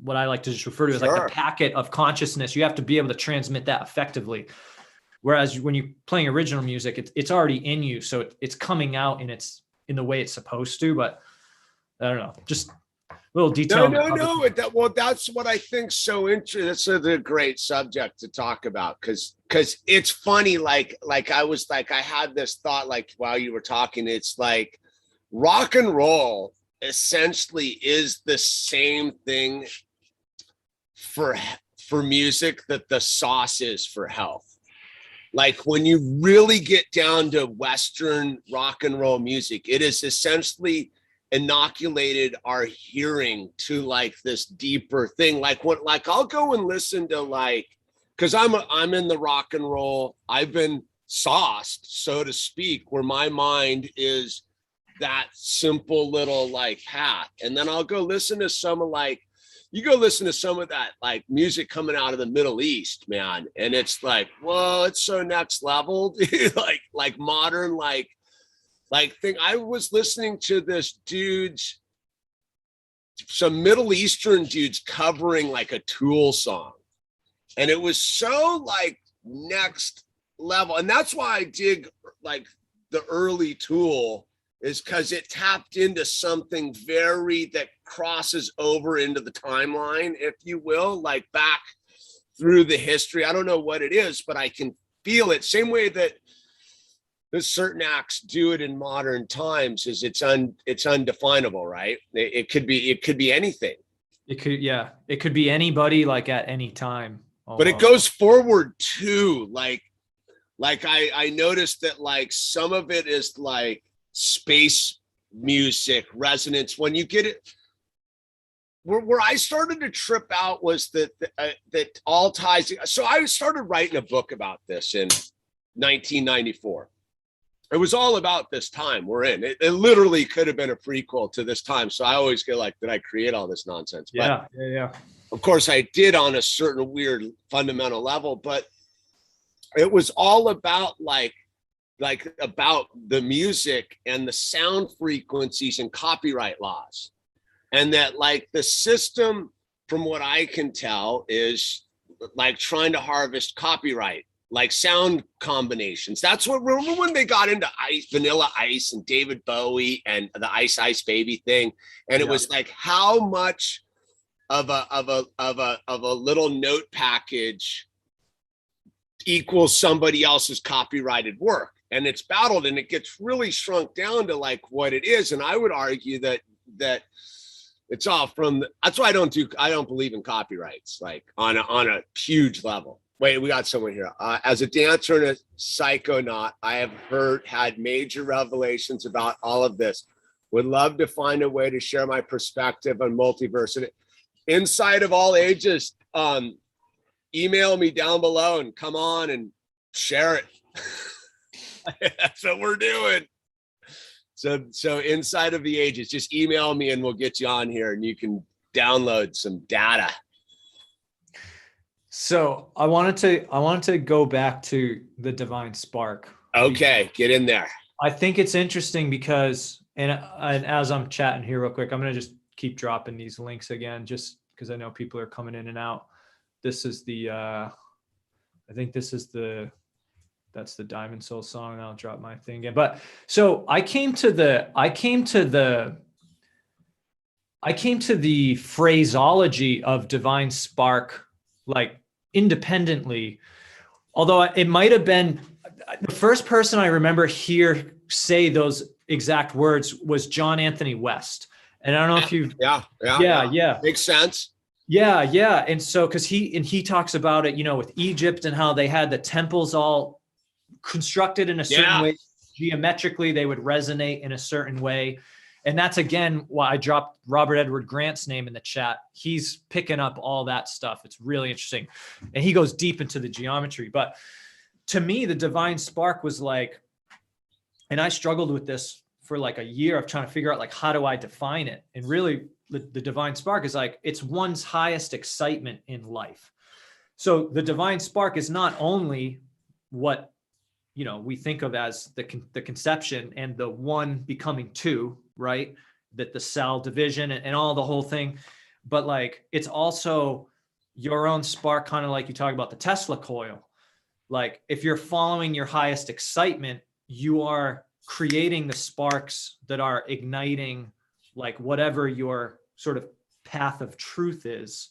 Speaker 3: what I like to just refer to as like the packet of consciousness. You have to be able to transmit that effectively. Whereas when you're playing original music, it's already in you. So it's coming out and it's in the way it's supposed to, but I don't know, just a little detail.
Speaker 1: No. Well, that's what I think so interesting. That's a great subject to talk about, because it's funny. Like I was like, I had this thought like while you were talking. It's like rock and roll essentially is the same thing for music that the sauce is for health. Like when you really get down to Western rock and roll music, it is essentially inoculated our hearing to like this deeper thing. Like what, like I'll go and listen to like, because I'm in the rock and roll, I've been sauced, so to speak, where my mind is that simple little like path. And then I'll go listen to some of like, you go listen to some of that like music coming out of the Middle East, man. And it's like, whoa, it's so next level. like modern, like thing. I was listening to this some Middle Eastern dudes covering like a Tool song. And it was so like next level. And that's why I dig like the early Tool, is because it tapped into something that crosses over into the timeline, if you will, like back through the history. I don't know what it is, but I can feel it. Same way that there's certain acts do it in modern times, is it's undefinable, right? It could be anything.
Speaker 3: It could be anybody, like at any time. Almost.
Speaker 1: But it goes forward too. Like I noticed that like some of it is like space music resonance. When you get it, where I started to trip out was that all ties. So I started writing a book about this in 1994. It was all about this time we're in. It literally could have been a prequel to this time. So I always get like, did I create all this nonsense?
Speaker 3: Yeah.
Speaker 1: Of course I did on a certain weird fundamental level, but it was all about like about the music and the sound frequencies and copyright laws. And that like the system, from what I can tell, is like trying to harvest copyright, like sound combinations. That's what, remember when they got into Vanilla Ice and David Bowie and the Ice Ice Baby thing. And it was like, how much of a little note package equals somebody else's copyrighted work. And it's battled, and it gets really shrunk down to like what it is. And I would argue that it's all from that's why I don't believe in copyrights, like on a huge level. Wait, we got someone here. As a dancer and a psychonaut, I have had major revelations about all of this. Would love to find a way to share my perspective on multiverse and inside of all ages. Email me down below and come on and share it. That's what we're doing. So inside of the ages, just email me and we'll get you on here and you can download some data.
Speaker 3: So I wanted to go back to the Divine Spark.
Speaker 1: Okay, get in there.
Speaker 3: I think it's interesting because, and as I'm chatting here real quick, I'm going to just keep dropping these links again, just because I know people are coming in and out. This is I think this is that's the Diamond Soul song. And I'll drop my thing again. But so I came to the phraseology of Divine Spark, like independently, although it might have been the first person I remember hear say those exact words was John Anthony West. And I don't know if you've, yeah.
Speaker 1: Makes sense.
Speaker 3: Yeah. And so, cause he talks about it, with Egypt and how they had the temples all constructed in a certain way geometrically they would resonate in a certain way. And that's, again, why I dropped Robert Edward Grant's name in the chat. He's picking up all that stuff. It's really interesting. And he goes deep into the geometry. But to me, the divine spark was like, and I struggled with this for like a year of trying to figure out, like, how do I define it? And really, the divine spark is like, it's one's highest excitement in life. So the divine spark is not only what, you know, we think of as the conception and the one becoming two, right? That the cell division and all the whole thing, but like, it's also your own spark, kind of like you talk about the Tesla coil. Like, if you're following your highest excitement, you are creating the sparks that are igniting, like, whatever your sort of path of truth is.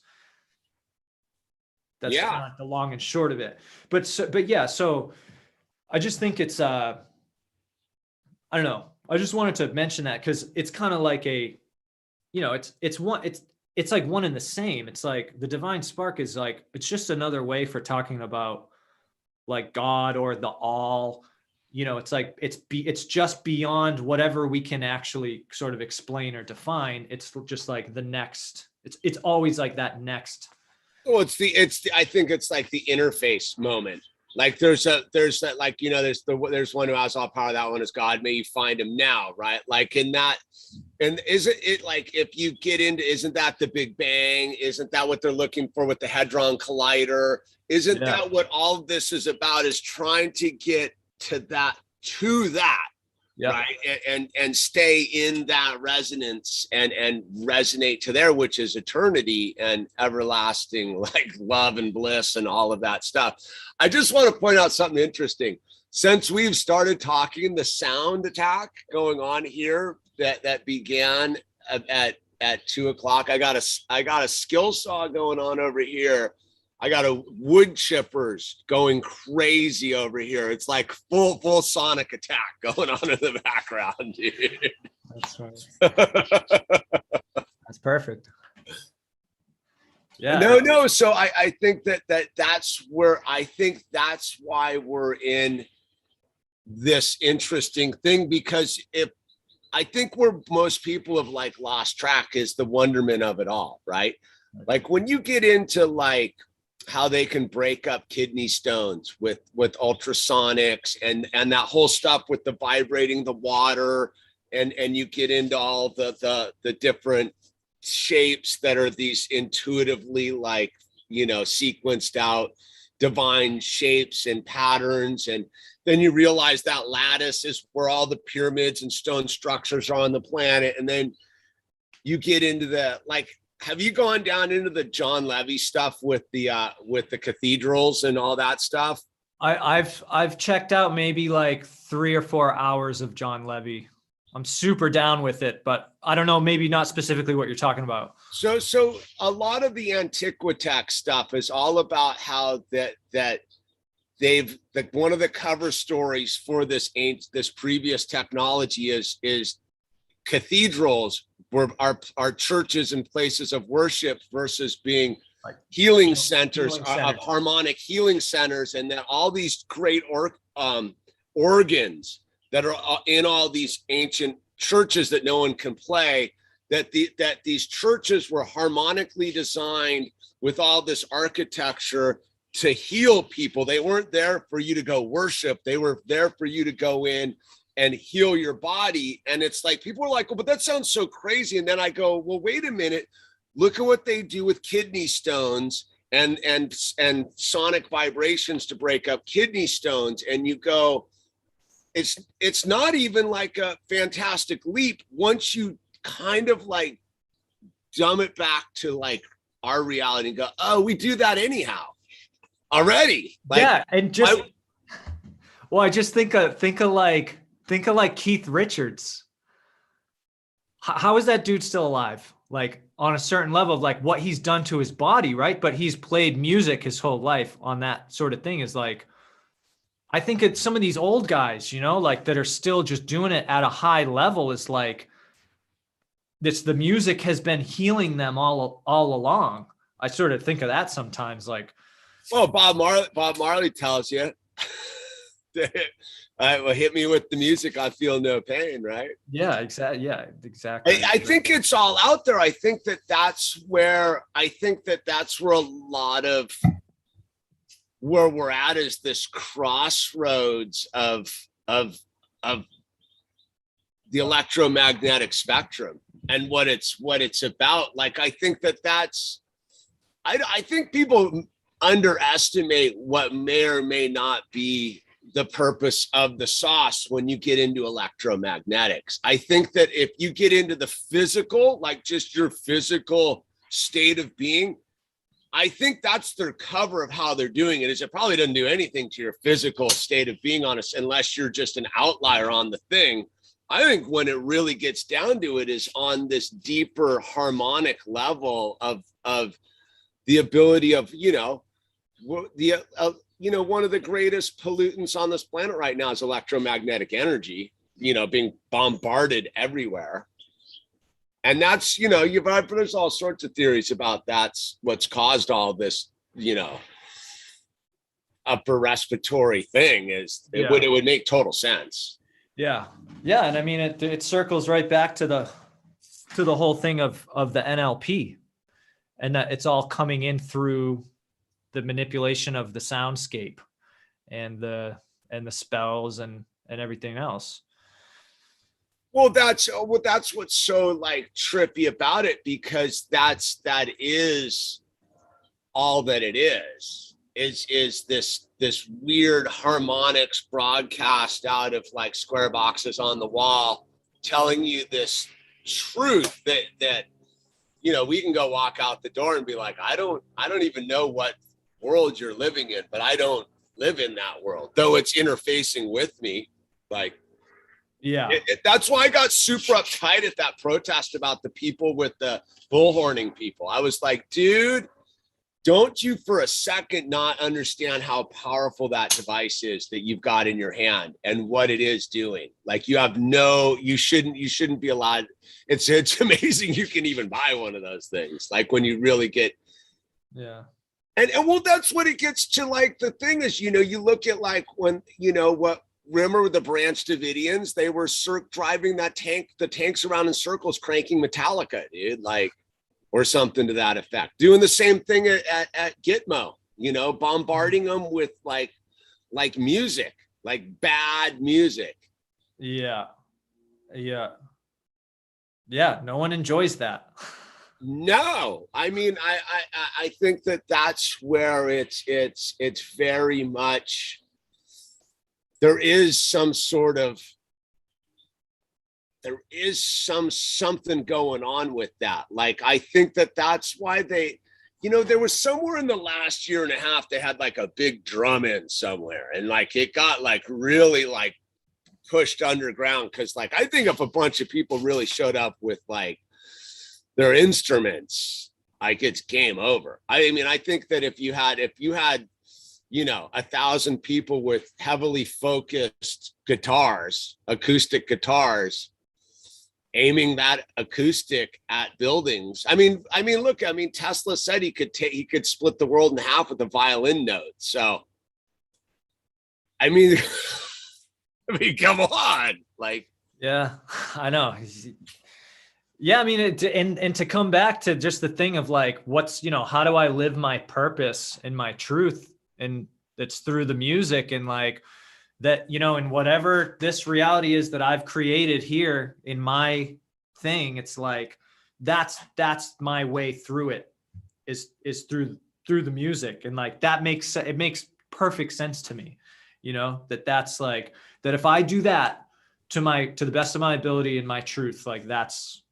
Speaker 3: That's not the long and short of it. But yeah, so I just think it's, I don't know. I just wanted to mention that because it's kind of like a, you know, it's like one and the same. It's like the divine spark is like, it's just another way for talking about like God or the all, you know, it's like, it's just beyond whatever we can actually sort of explain or define. It's just like the next, it's always like that next.
Speaker 1: Well, I think it's like the interface moment. Like there's that, like, you know, there's one who has all power. That one is God. May you find him now. Right. Like in that. And isn't it like, if you get into, isn't that the Big Bang? Isn't that what they're looking for with the Hadron Collider? Isn't that what all of this is about, is trying to get to that, right? And stay in that resonance and resonate to there, which is eternity and everlasting, like love and bliss and all of that stuff. I just want to point out something interesting. Since we've started talking, the sound attack going on here that began at 2:00. I got a skill saw going on over here. I got a wood chippers going crazy over here. It's like full sonic attack going on in the background, dude.
Speaker 3: That's right. That's perfect. Yeah.
Speaker 1: No. So I think that's where, I think that's why we're in this interesting thing, because I think where most people have like lost track is the wonderment of it all, right? Like when you get into like how they can break up kidney stones with ultrasonics and that whole stuff with the vibrating the water, and you get into all the different shapes that are these intuitively, like, you know, sequenced out divine shapes and patterns. And then you realize that lattice is where all the pyramids and stone structures are on the planet. And then you get into the, like, have you gone down into the John Levy stuff with the cathedrals and all that stuff?
Speaker 3: I've checked out maybe like 3 or 4 hours of John Levy. I'm super down with it, but I don't know, maybe not specifically what you're talking about.
Speaker 1: So a lot of the Antiquitech stuff is all about how that they've, like, one of the cover stories for this previous technology is cathedrals are churches and places of worship versus being like healing centers, of harmonic healing centers, and that all these great organs that are in all these ancient churches that no one can play, that these churches were harmonically designed with all this architecture to heal people. They weren't there for you to go worship. They were there for you to go in and heal your body. And it's like, people are like, well, but that sounds so crazy. And then I go, well, wait a minute, look at what they do with kidney stones and sonic vibrations to break up kidney stones. And you go, it's not even like a fantastic leap once you kind of like dumb it back to like our reality and go, oh, we do that anyhow already. Like,
Speaker 3: yeah. And just, I just think of like Keith Richards. How is that dude still alive? Like on a certain level of like what he's done to his body, right? But he's played music his whole life on that sort of thing. Is like, I think it's some of these old guys, you know, like that are still just doing it at a high level, is like the music has been healing them all along. I sort of think of that sometimes, like,
Speaker 1: well, Bob Marley tells you. Well, hit me with the music, I feel no pain, right?
Speaker 3: Yeah, exactly. Yeah, exactly.
Speaker 1: I think it's all out there. I think that's where a lot of where we're at is this crossroads of of the electromagnetic spectrum and what it's about. Like, I think I think people underestimate what may or may not be the purpose of the sauce when you get into electromagnetics. I think that if you get into the physical, like just your physical state of being, I think that's their cover of how they're doing it. Is it probably doesn't do anything to your physical state of being on us unless you're just an outlier on the thing. I think when it really gets down to it is on this deeper harmonic level of the ability of, one of the greatest pollutants on this planet right now is electromagnetic energy, being bombarded everywhere. And that's, there's all sorts of theories about that's what's caused all this, upper respiratory thing it would make total sense.
Speaker 3: Yeah. Yeah. And I mean, it circles right back to the whole thing of the NLP, and that it's all coming in through the manipulation of the soundscape and the spells and everything else.
Speaker 1: Well, that's what's so like trippy about it, because that is all that it is this weird harmonics broadcast out of like square boxes on the wall, telling you this truth that we can go walk out the door and be like, I don't even know what world you're living in, but I don't live in that world, though it's interfacing with me. Like, yeah, that's why I got super uptight at that protest about the people with the bullhorning people. I was like, dude, don't you for a second not understand how powerful that device is that you've got in your hand and what it is doing. Like, you shouldn't be allowed. It's amazing you can even buy one of those things. Like, when you really get, yeah. And well, that's what it gets to. Like, the thing is, you look at like when, remember the Branch Davidians, they were driving the tanks around in circles, cranking Metallica, dude, like, or something to that effect. Doing the same thing at Gitmo, bombarding them with like music, like bad music. Yeah. Yeah. Yeah. No one enjoys that. No, I mean, I think that's where it's very much, there is something going on with that. Like, I think that's why they, there was somewhere in the last year and a half, they had like a big drum in somewhere, and like it got like really like pushed underground. Cause like, I think if a bunch of people really showed up with like their instruments, like, it's game over. I mean, I think that if you had 1,000 people with heavily focused guitars, acoustic guitars, aiming that acoustic at buildings. I mean, look, Tesla said he could split the world in half with a violin note. So, I mean, come on, like, yeah, I know. Yeah, I mean, and to come back to just the thing of like, what's, how do I live my purpose and my truth? And it's through the music, and like that, and whatever this reality is that I've created here in my thing, it's like, that's my way through it is through the music. And like, it makes perfect sense to me, that's like, that if I do that to the best of my ability and my truth, like, that's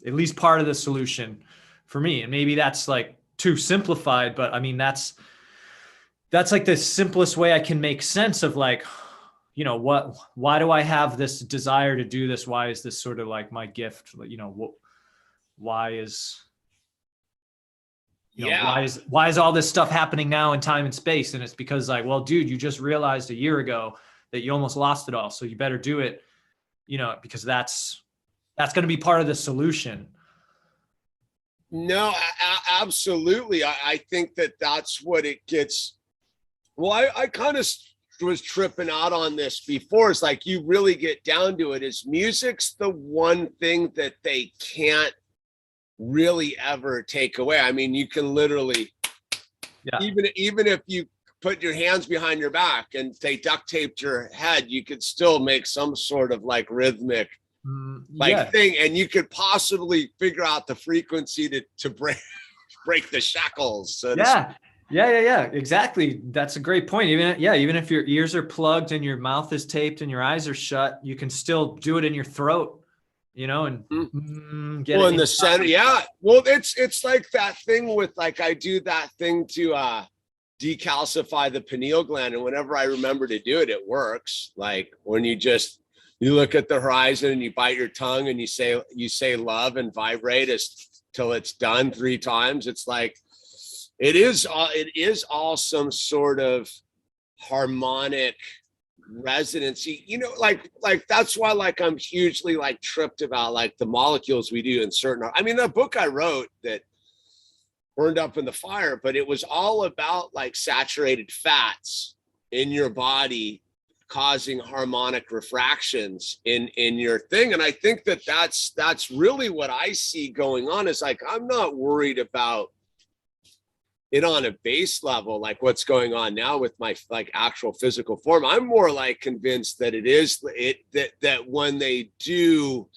Speaker 1: at least part of the solution for me. And maybe that's like too simplified, but I mean, that's like the simplest way I can make sense of like, why do I have this desire to do this? Why is this sort of like my gift? Why is all this stuff happening now in time and space? And it's because like, well, dude, you just realized a year ago that you almost lost it all. So you better do it, because that's going to be part of the solution. No, absolutely. I think that's what it gets. Well, I kind of was tripping out on this before. It's like you really get down to it, is music's the one thing that they can't really ever take away. I mean, you can literally, even if you put your hands behind your back and they duct taped your head, you could still make some sort of like rhythmic thing, and you could possibly figure out the frequency to break the shackles. So
Speaker 3: Yeah, exactly. That's a great point. Even if your ears are plugged and your mouth is taped and your eyes are shut, you can still do it in your throat, and get it in
Speaker 1: the center. Yeah. Well, it's like that thing with like, I do that thing to decalcify the pineal gland, and whenever I remember to do it, it works. Like when you look at the horizon and you bite your tongue and you say love and vibrate till it's done 3 times. It's like, it is all some sort of harmonic resonancy, like that's why like I'm hugely like tripped about like the molecules we do in certain, I mean, the book I wrote that burned up in the fire, but it was all about like saturated fats in your body causing harmonic refractions in your thing. And I think that's really what I see going on, is like, I'm not worried about it on a base level, like what's going on now with my like actual physical form. I'm more like convinced that that when they do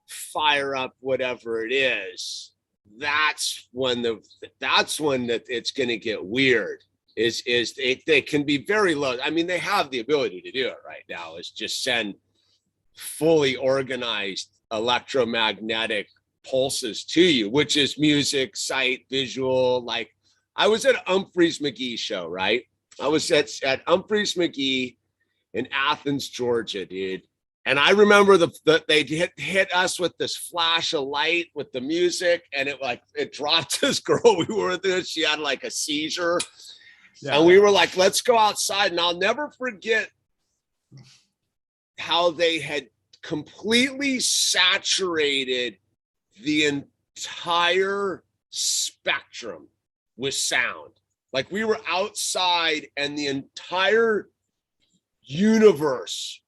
Speaker 1: fire up whatever it is, that's when it's going to get weird. They can be very low. I mean, they have the ability to do it right now. Is just send fully organized electromagnetic pulses to you, which is music, sight, visual. Like I was at Humphreys McGee show, right? I was at Humphreys McGee in Athens, Georgia, dude. And I remember they hit us with this flash of light with the music, and it dropped this girl we were with. She had like a seizure. Yeah. And we were like, let's go outside. And I'll never forget how they had completely saturated the entire spectrum with sound. Like we were outside and the entire universe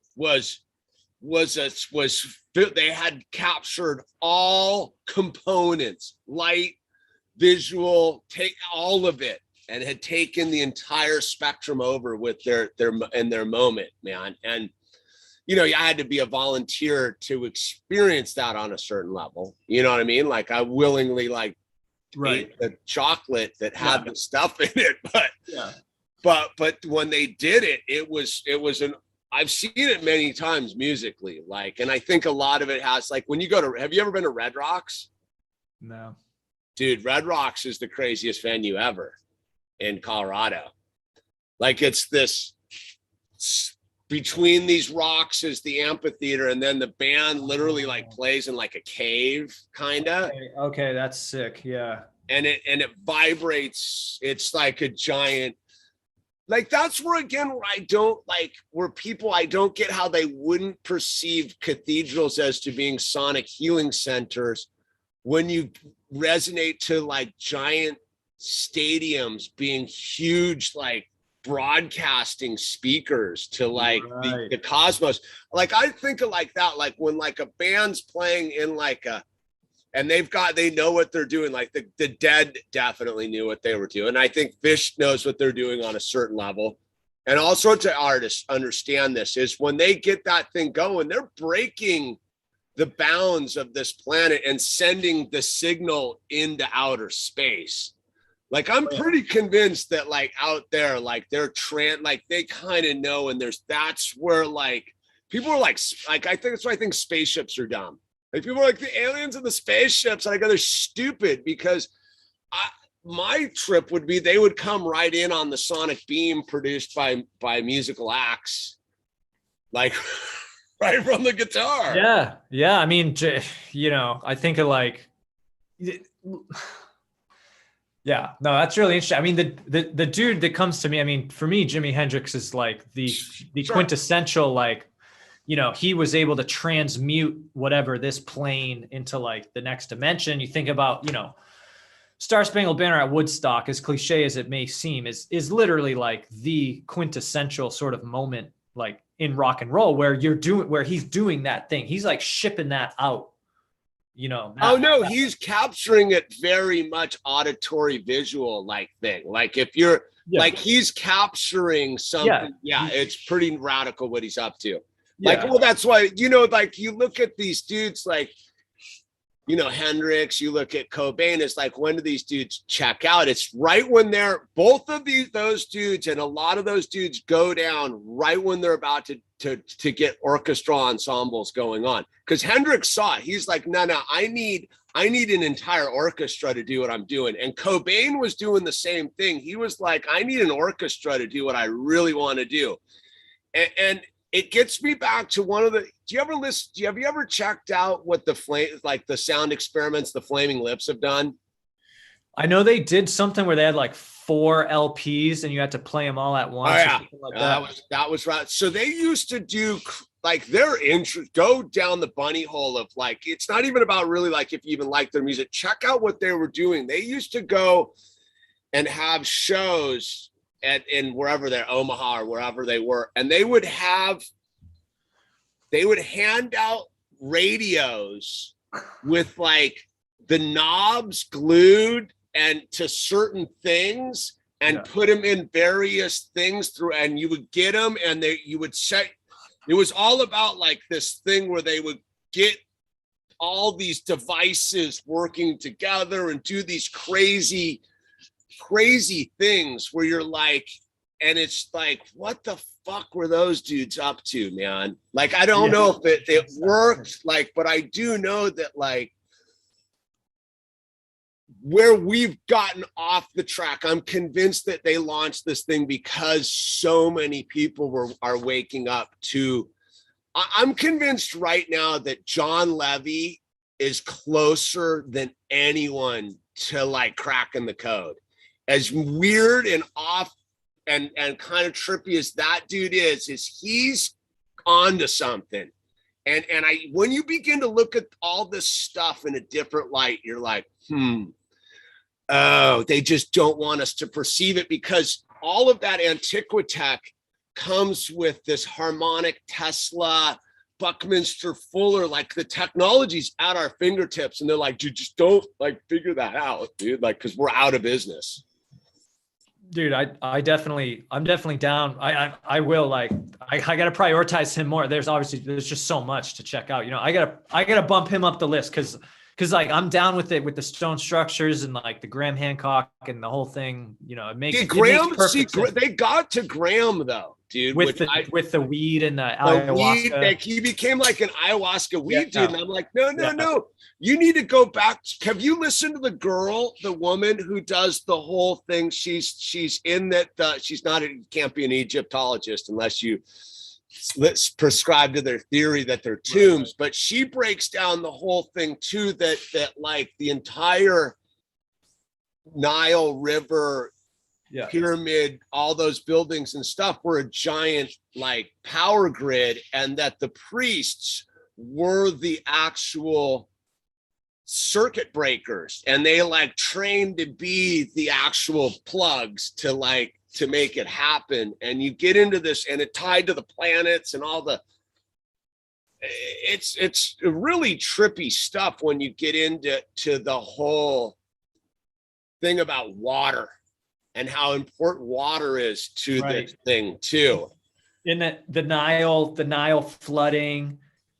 Speaker 1: they had captured all components, light, visual, take all of it, and had taken the entire spectrum over with their moment, man. And I had to be a volunteer to experience that on a certain level. You know what I mean? Like I willingly ate the chocolate that had the stuff in it, but when they did it, it was I've seen it many times musically, like, and I think a lot of it has, like, when you have you ever been to Red Rocks?
Speaker 3: No.
Speaker 1: Dude, Red Rocks is the craziest venue ever in Colorado. Like it's this, between these rocks is the amphitheater, and then the band literally like plays in like a cave, kind of.
Speaker 3: Okay, that's sick. Yeah.
Speaker 1: And it vibrates. It's like a giant, like that's where again where I don't get how they wouldn't perceive cathedrals as to being sonic healing centers when you resonate to like giant stadiums being huge, like broadcasting speakers to like the cosmos. Like I think of like that, like when like a band's playing in like and they know what they're doing. Like the Dead definitely knew what they were doing. I think Fish knows what they're doing on a certain level. And all sorts of artists understand this, is when they get that thing going, they're breaking the bounds of this planet and sending the signal into outer space. Like I'm pretty convinced that like out there, like they're like they kind of know, and that's where like people are like I think that's why I think spaceships are dumb. Like people are like the aliens and the spaceships, and I go, they're stupid, because my trip would be they would come right in on the sonic beam produced by musical acts, like right from the guitar.
Speaker 3: Yeah. I mean, I think of like, yeah, no, that's really interesting. I mean, the dude that comes to me, I mean, for me, Jimi Hendrix is like the quintessential, like, he was able to transmute whatever this plane into like the next dimension. You think about, Star Spangled Banner at Woodstock, as cliche as it may seem, is literally like the quintessential sort of moment, like in rock and roll, where he's doing that thing. He's like shipping that out, you know.
Speaker 1: He's capturing it very much auditory visual like thing. Like if you're like, he's capturing something. Yeah, it's pretty radical what he's up to. Like, well, that's why, you know, like you look at these dudes like, you know, Hendrix, you look at Cobain, it's like, when do these dudes check out? It's right when both of those dudes and a lot of those dudes go down right when they're about to get orchestral ensembles going on. Because Hendrix saw it. He's like, no, I need an entire orchestra to do what I'm doing. And Cobain was doing the same thing. He was like, I need an orchestra to do what I really want to do. And it gets me back to one of the, have you ever checked out what the sound experiments the Flaming Lips have done?
Speaker 3: I know they did something where they had like 4 LPs and you had to play them all at once.
Speaker 1: Oh, yeah. Like that was right. So they used to do like their interest, go down the bunny hole of like, it's not even about really like if you even like their music, check out what they were doing. They used to go and have shows in wherever they're Omaha or wherever they were, and they would hand out radios with like the knobs glued and to certain things and put them in various things through, and you would get them and you would set, it was all about like this thing where they would get all these devices working together and do these crazy things where you're like, and it's like, what the fuck were those dudes up to, man? Like, I don't know if it worked, like, but I do know that like where we've gotten off the track, I'm convinced that they launched this thing because so many people are waking up to, I'm convinced right now that John Levy is closer than anyone to like cracking the code. As weird and off and kind of trippy as that dude is he's onto something. And when you begin to look at all this stuff in a different light, you're like, they just don't want us to perceive it, because all of that Antiquitech comes with this harmonic Tesla, Buckminster Fuller, like the technology's at our fingertips, and they're like, dude, just don't like figure that out, dude, like, because we're out of business.
Speaker 3: Dude, I'm definitely down. I will, like, I gotta prioritize him more. There's just so much to check out. You know, I gotta bump him up the list because like I'm down with it, with the Stone Structures and like the Graham Hancock and the whole thing. You know, it makes perfect sense.
Speaker 1: They got to Graham though, dude,
Speaker 3: with the weed and the ayahuasca.
Speaker 1: Weed, like, he became like an ayahuasca weed dude, and I'm like, no. You need to go back. Have you listened to the woman who does the whole thing? She's in that. She's not. Can't be an Egyptologist unless you prescribe to their theory that they're tombs. Right. But she breaks down the whole thing too. That like the entire Nile River, pyramid, all those buildings and stuff were a giant like power grid, and that the priests were the actual circuit breakers, and they like trained to be the actual plugs to make it happen. And you get into this, and it tied to the planets and all the, it's really trippy stuff when you get into the whole thing about water and how important water is to this thing too.
Speaker 3: In that the Nile flooding,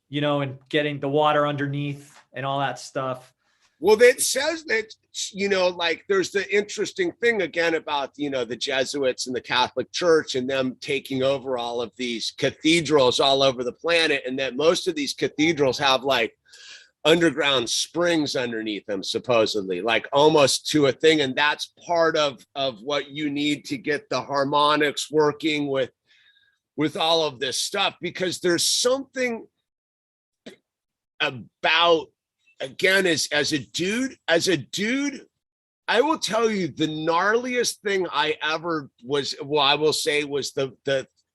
Speaker 3: you know, and getting the water underneath and all that stuff.
Speaker 1: Well, it says that, you know, like there's the interesting thing again about, you know, the Jesuits and the Catholic Church and them taking over all of these cathedrals all over the planet, and that most of these cathedrals have like underground springs underneath them, supposedly, like almost to a thing. And that's part of what you need to get the harmonics working with all of this stuff, because there's something about, again, as a dude, I will tell you the gnarliest thing I ever was, well, I will say, was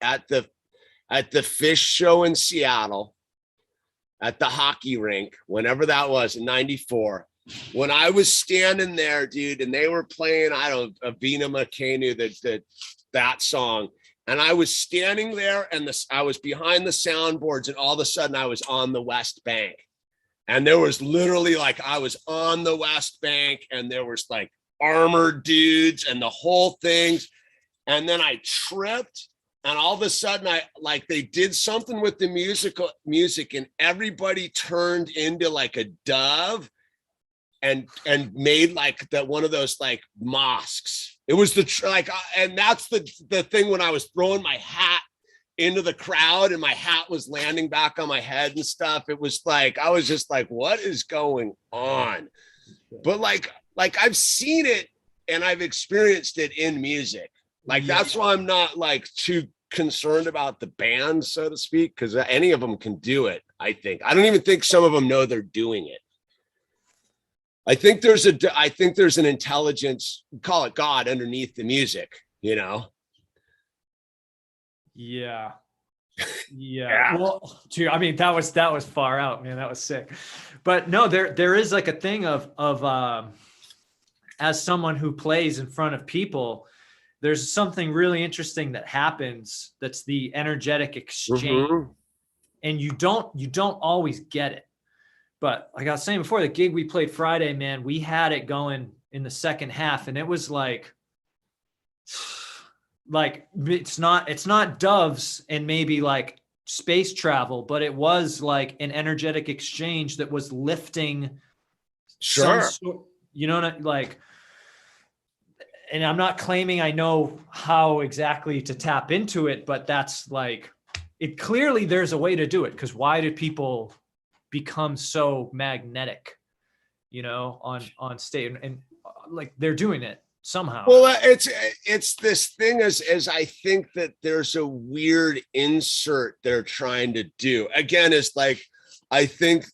Speaker 1: at the fish show in Seattle, at the hockey rink, whenever that was, in '94. when I was standing there, dude, and they were playing, I don't know, Avina Makenu, that song. And I was standing there and I was behind the soundboards, and all of a sudden I was on the West Bank. And there was literally like, I was on the West Bank and there was like armored dudes and the whole things. And then I tripped, and all of a sudden they did something with the music, and everybody turned into like a dove and made like that one of those like mosques. It was and that's the thing when I was throwing my hat into the crowd and my hat was landing back on my head and stuff. It was like, I was just like, what is going on? But like I've seen it and I've experienced it in music. Like, that's why I'm not like too concerned about the band, so to speak, because any of them can do it. I don't even think some of them know they're doing it. I think there's an intelligence, call it God, underneath the music, you know?
Speaker 3: Yeah. Well, dude, I mean, that was far out, man. That was sick. But no, there is like a thing of as someone who plays in front of people, there's something really interesting that happens. That's the energetic exchange. Mm-hmm. And you don't always get it. But like I was saying before, the gig we played Friday, man, we had it going in the second half, and it was like it's not doves and maybe like space travel, but it was like an energetic exchange that was lifting.
Speaker 1: Sure.
Speaker 3: You know, like, and I'm not claiming I know how exactly to tap into it, but that's like, it clearly there's a way to do it. Because why do people become so magnetic, you know, on stage, and like they're doing it somehow?
Speaker 1: Well, it's this thing as I think that there's a weird insert they're trying to do. Again, it's like, I think,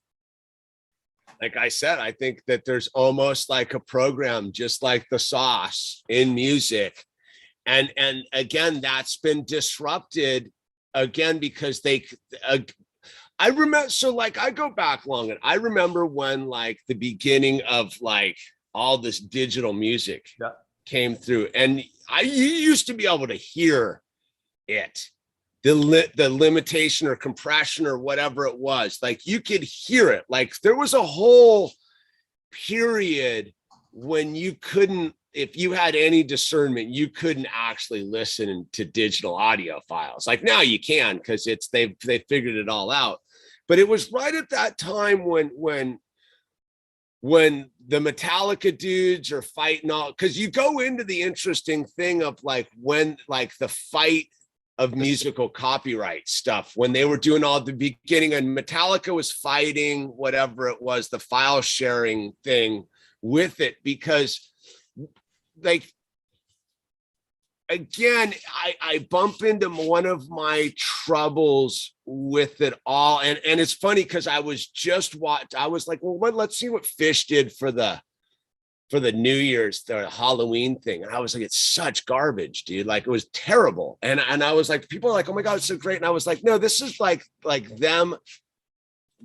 Speaker 1: like I said, I think that there's almost like a program, just like the sauce in music. And again, that's been disrupted again, because I remember, so like I go back long, and I remember when like the beginning of like all this digital music came through, and you used to be able to hear it, the limitation or compression or whatever it was, like you could hear it. Like there was a whole period when you couldn't, if you had any discernment, you couldn't actually listen to digital audio files. Like now you can, because they figured it all out. But it was right at that time when the Metallica dudes are fighting all, because you go into the interesting thing of like when like the fight of musical copyright stuff, when they were doing all the beginning, and Metallica was fighting whatever it was, the file sharing thing with it, because like, again, I bump into one of my troubles with it all. And it's funny because I was like, well, let's see what Fish did for the New Year's, the Halloween thing. And I was like, it's such garbage, dude. Like it was terrible. And I was like, people are like, oh my God, it's so great. And I was like, no, this is like them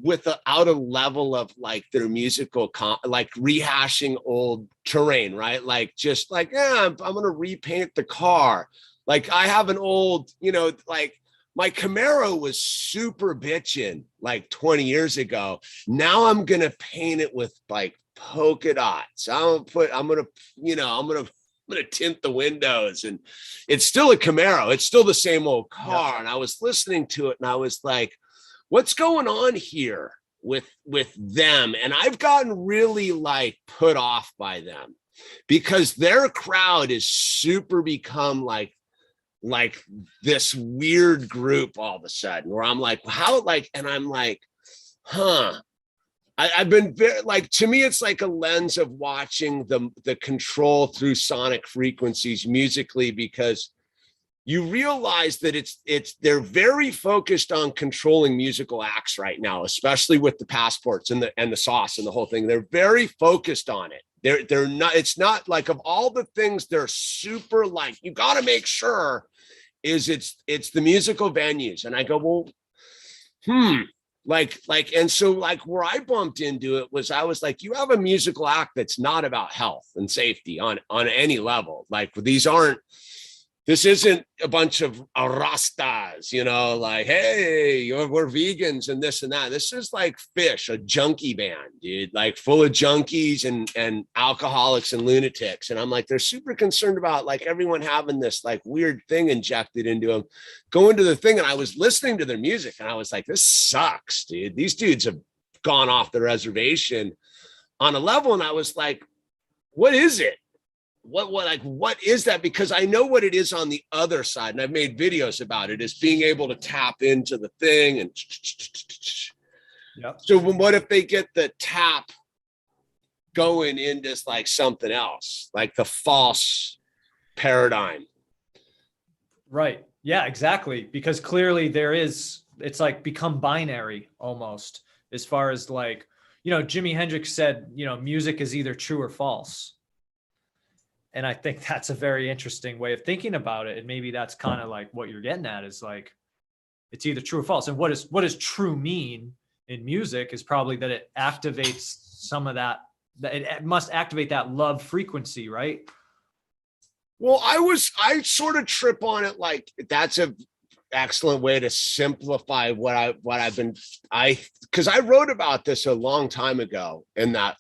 Speaker 1: without a level of like their musical, like rehashing old terrain, right? Like, just like, yeah, I'm going to repaint the car. Like I have an old, you know, like my Camaro was super bitchin' like 20 years ago. Now I'm going to paint it with like polka dots. I'm going to tint the windows, and it's still a Camaro. It's still the same old car. Yeah. And I was listening to it and I was like, what's going on here with them? And I've gotten really like put off by them, because their crowd is super become like this weird group all of a sudden, where I'm like, how, like, and I'm like, I've been very, like, to me, it's like a lens of watching the control through sonic frequencies musically, because you realize that they're very focused on controlling musical acts right now, especially with the passports and the sauce and the whole thing. They're very focused on it. They're not, it's not like, of all the things they're super like, you got to make sure it's the musical venues. And I go, well, And so like where I bumped into it was, I was like, you have a musical act that's not about health and safety on any level. Like this isn't a bunch of rastas, you know, like, hey, we're vegans and this and that. This is like Fish, a junkie band, dude, like full of junkies and alcoholics and lunatics. And I'm like, they're super concerned about like everyone having this like weird thing injected into them, going to the thing. And I was listening to their music and I was like, this sucks, dude. These dudes have gone off the reservation on a level. And I was like, what is it? What is that? Because I know what it is on the other side, and I've made videos about it, is being able to tap into the thing. And
Speaker 3: yep.
Speaker 1: So what if they get the tap going into like something else, like the false paradigm?
Speaker 3: Right. Yeah, exactly. Because clearly it's like become binary almost, as far as like, you know, Jimi Hendrix said, you know, music is either true or false. And I think that's a very interesting way of thinking about it. And maybe that's kind of like what you're getting at, is like, it's either true or false. And what does true mean in music is probably that it activates some of that it must activate that love frequency, right?
Speaker 1: Well, I sort of trip on it. Like, that's a excellent way to simplify because I wrote about this a long time ago in the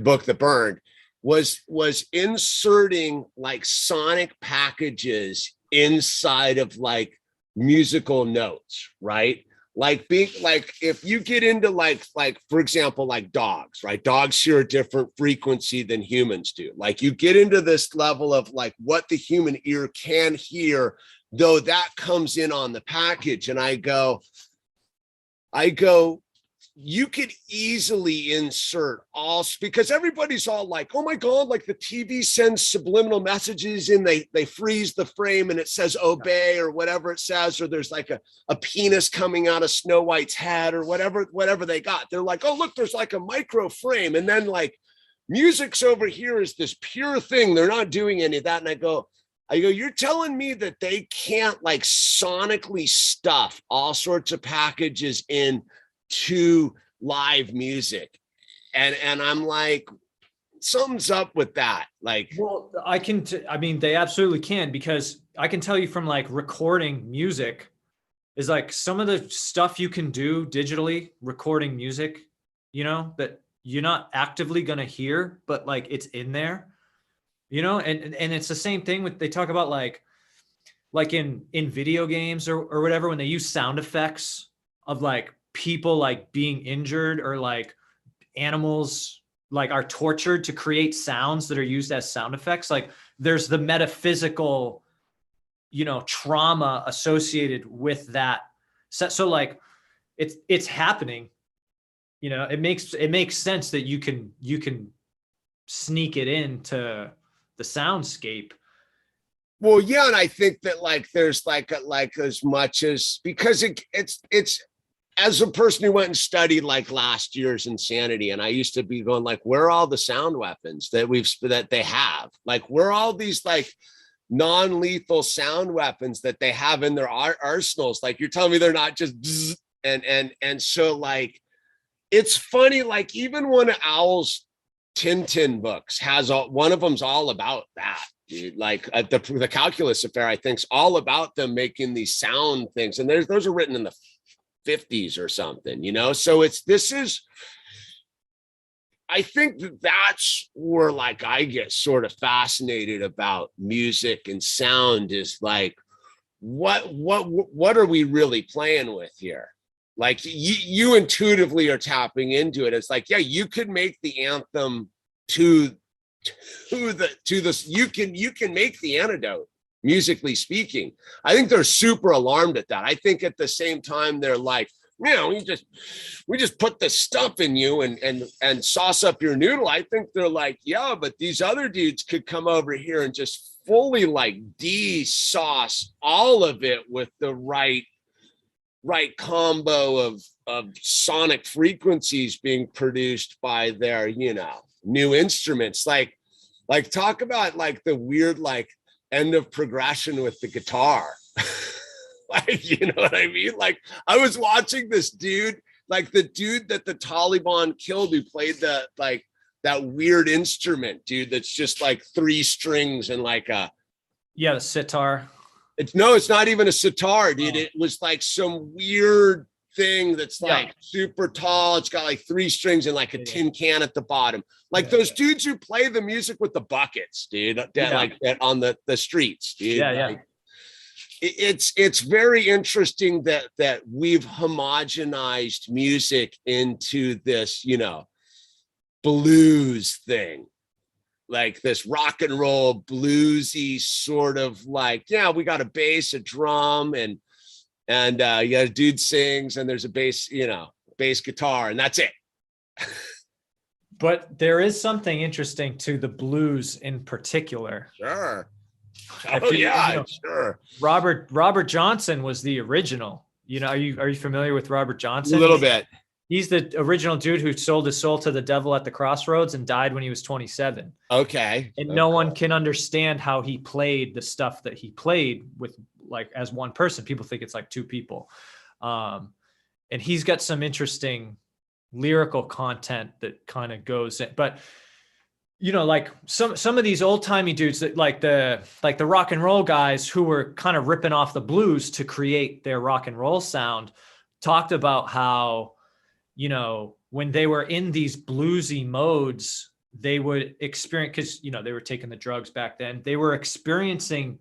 Speaker 1: book that burned, was inserting like sonic packages inside of like musical notes, right? Like being like, if you get into like for example, like dogs, right? Dogs hear a different frequency than humans do. Like you get into this level of like what the human ear can hear, though that comes in on the package. And I go, you could easily insert all, because everybody's all like, oh my God, like the TV sends subliminal messages and they freeze the frame and it says obey or whatever it says, or there's like a penis coming out of Snow White's head or whatever they got. They're like, oh, look, there's like a micro frame. And then like music's over here is this pure thing. They're not doing any of that. And I go, you're telling me that they can't like sonically stuff all sorts of packages in to live music, and I'm like, something's up with that. Like,
Speaker 3: well, I mean, they absolutely can, because I can tell you from like recording music is like some of the stuff you can do digitally, recording music, you know, that you're not actively going to hear, but like it's in there, you know. And it's the same thing with, they talk about like in video games or whatever, when they use sound effects of like people like being injured, or like animals like are tortured to create sounds that are used as sound effects. Like there's the metaphysical, you know, trauma associated with that. So like it's happening, you know. It makes sense that you can sneak it into the soundscape.
Speaker 1: well, yeah. And I think that like there's like as much as, because it's as a person who went and studied like last year's Insanity, and I used to be going like, where are all the sound weapons that they have? Like, where are all these like non-lethal sound weapons that they have in their arsenals? Like, you're telling me they're not just bzz, and so like, it's funny, like even one of Owl's Tintin books has one of them's all about that, dude. Like the Calculus Affair, I think, is all about them making these sound things, and those are written in the 50s or something, you know. So I think that's where like I get sort of fascinated about music and sound, is like, what are we really playing with here? Like you intuitively are tapping into it. It's like, yeah, you could make the anthem to this, you can make the antidote, musically speaking. I think they're super alarmed at that. I think at the same time they're like, you know, we just put the stuff in you and sauce up your noodle. I think they're like, yeah, but these other dudes could come over here and just fully like de-sauce all of it with the right combo of sonic frequencies being produced by their, you know, new instruments. Like talk about like the weird like end of progression with the guitar. Like, you know what I mean? Like, I was watching this dude like the dude that the Taliban killed who played the like that weird instrument, dude, that's just like 3 strings and like a
Speaker 3: the sitar.
Speaker 1: It's not even a sitar, dude. It was like some weird thing that's like super tall. It's got like 3 strings and like a tin can at the bottom. Like those dudes who play the music with the buckets, dude, like that on the streets, dude. Like, it's very interesting that we've homogenized music into this, you know, blues thing. Like this rock and roll bluesy sort of like, we got a bass, a drum, and you got a dude sings, and there's a bass, you know, bass guitar, and that's it.
Speaker 3: But there is something interesting to the blues in particular.
Speaker 1: Sure.
Speaker 3: Sure. Robert Johnson was the original. You know, are you familiar with Robert Johnson?
Speaker 1: A little bit.
Speaker 3: He's the original dude who sold his soul to the devil at the crossroads and died when he was 27.
Speaker 1: Okay.
Speaker 3: And no one can understand how he played the stuff that he played with, like, as one person. People think it's like 2 people. And he's got some interesting lyrical content that kind of goes in. But, you know, like some of these old timey dudes that like the rock and roll guys who were kind of ripping off the blues to create their rock and roll sound talked about how, you know, when they were in these bluesy modes, they would experience, because, you know, they were taking the drugs back then, they were experiencing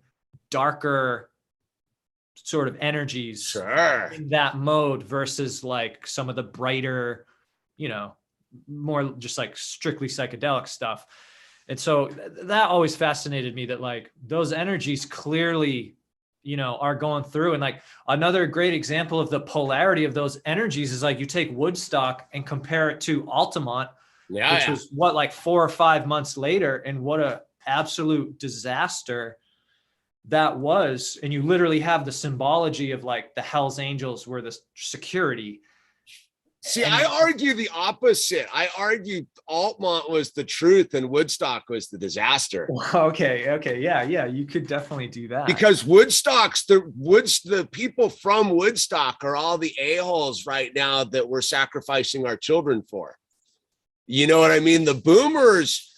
Speaker 3: darker sort of energies in that mode versus like some of the brighter, you know, more just like strictly psychedelic stuff. And so that always fascinated me, that like those energies clearly, you know, are going through. And like another great example of the polarity of those energies is like you take Woodstock and compare it to Altamont, which was what, like 4 or 5 months later, and what a absolute disaster that was. And you literally have the symbology of like the Hells Angels were the security.
Speaker 1: See, I argue the opposite. I argue Altamont was the truth and Woodstock was the disaster.
Speaker 3: Okay. Yeah. You could definitely do that.
Speaker 1: Because the people from Woodstock are all the a-holes right now that we're sacrificing our children for. You know what I mean? The boomers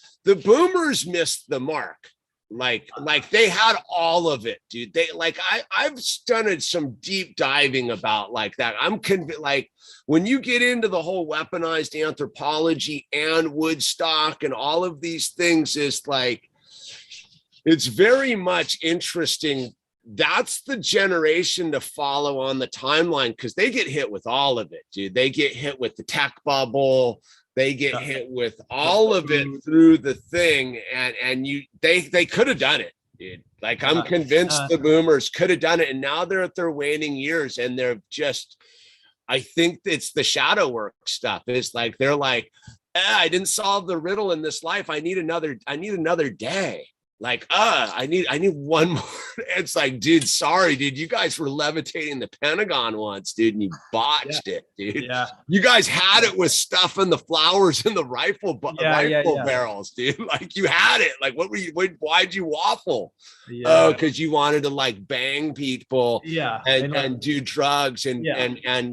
Speaker 1: missed the mark. Like they had all of it, dude. They like, I've done some deep diving about like that. I'm convinced, like when you get into the whole weaponized anthropology and Woodstock and all of these things, is like, it's very much interesting. That's the generation to follow on the timeline, because they get hit with all of it, dude. They get hit with the tech bubble. They get hit with all of it through the thing, and they could have done it, dude. Like I'm convinced the boomers could have done it, and now they're at their waning years, and they're just, I think it's the shadow work stuff. It's like they're like, I didn't solve the riddle in this life. I need another day. Like, I need one more. It's like, dude, sorry, dude. You guys were levitating the Pentagon once, dude, and you botched it, dude. Yeah. You guys had it with stuff and the flowers and the rifle barrels, dude. Like you had it. Like, why'd you waffle? Yeah. Oh, because you wanted to like bang people and do drugs and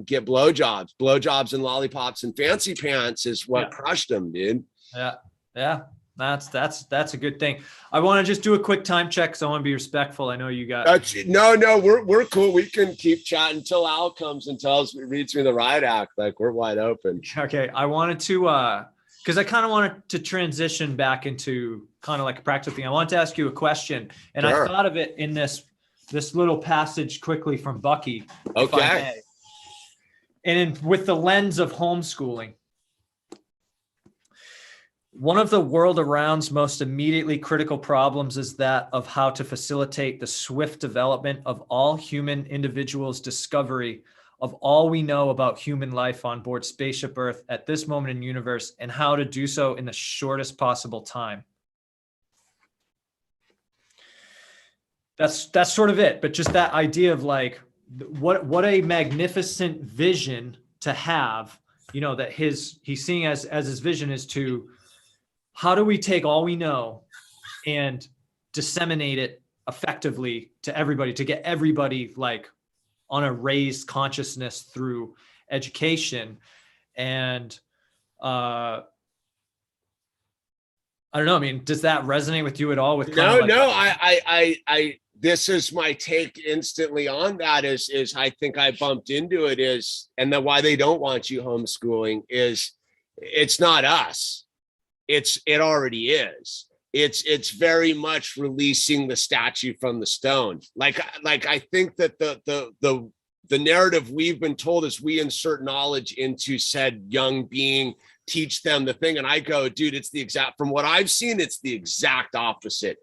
Speaker 1: get blowjobs and lollipops and fancy pants is what crushed them, dude.
Speaker 3: Yeah. That's a good thing. I want to just do a quick time check because I want to be respectful. I know you got
Speaker 1: no, we're cool. We can keep chatting until Al comes and reads me the riot act. Like we're wide open.
Speaker 3: Okay. I wanted to because I kind of wanted to transition back into kind of like a practical thing. I wanted to ask you a question, and I thought of it in this little passage quickly from Bucky.
Speaker 1: Okay.
Speaker 3: And with the lens of homeschooling. One of the world around's most immediately critical problems is that of how to facilitate the swift development of all human individuals' discovery of all we know about human life on board Spaceship Earth at this moment in the universe, and how to do so in the shortest possible time. That's sort of it. But just that idea of like, what a magnificent vision to have, you know, that he's seeing as his vision is to, how do we take all we know and disseminate it effectively to everybody, to get everybody like on a raised consciousness through education. And I don't know. I mean, does that resonate with you at all? With kind of like,
Speaker 1: I this is my take instantly on that is I think I bumped into it is, and then why they don't want you homeschooling is it's not us. It already is. It's very much releasing the statue from the stone. Like I think that the narrative we've been told is we insert knowledge into said young being, teach them the thing. And I go, dude, it's the exact, from what I've seen, it's the exact opposite.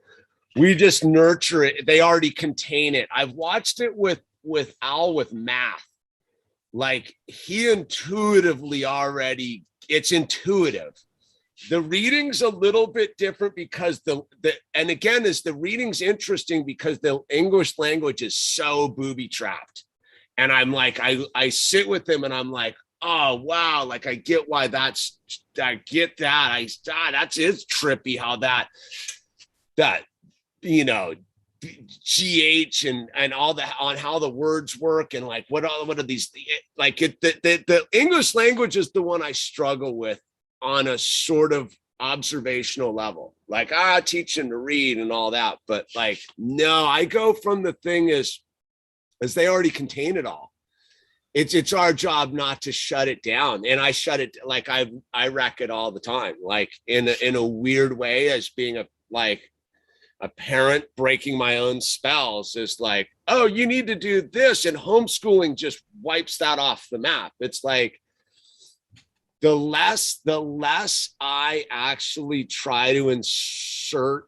Speaker 1: We just nurture it. They already contain it. I've watched it with Owl with math. Like he intuitively already, it's intuitive. The reading's a little bit different because and again, is the reading's interesting because the English language is so booby trapped. And I'm like, I sit with them and I'm like, oh, wow. Like, I get why I get that. That's trippy how that, you know, GH and all that on how the words work. And like, what are these, like the English language is the one I struggle with on a sort of observational level, like, teach them to read and all that. But like, no, I go from the thing as they already contain it all. It's our job not to shut it down. And I shut it, like I wreck it all the time, like in a weird way, as being a parent breaking my own spells is like, oh, you need to do this. And homeschooling just wipes that off the map. It's like, the less I actually try to insert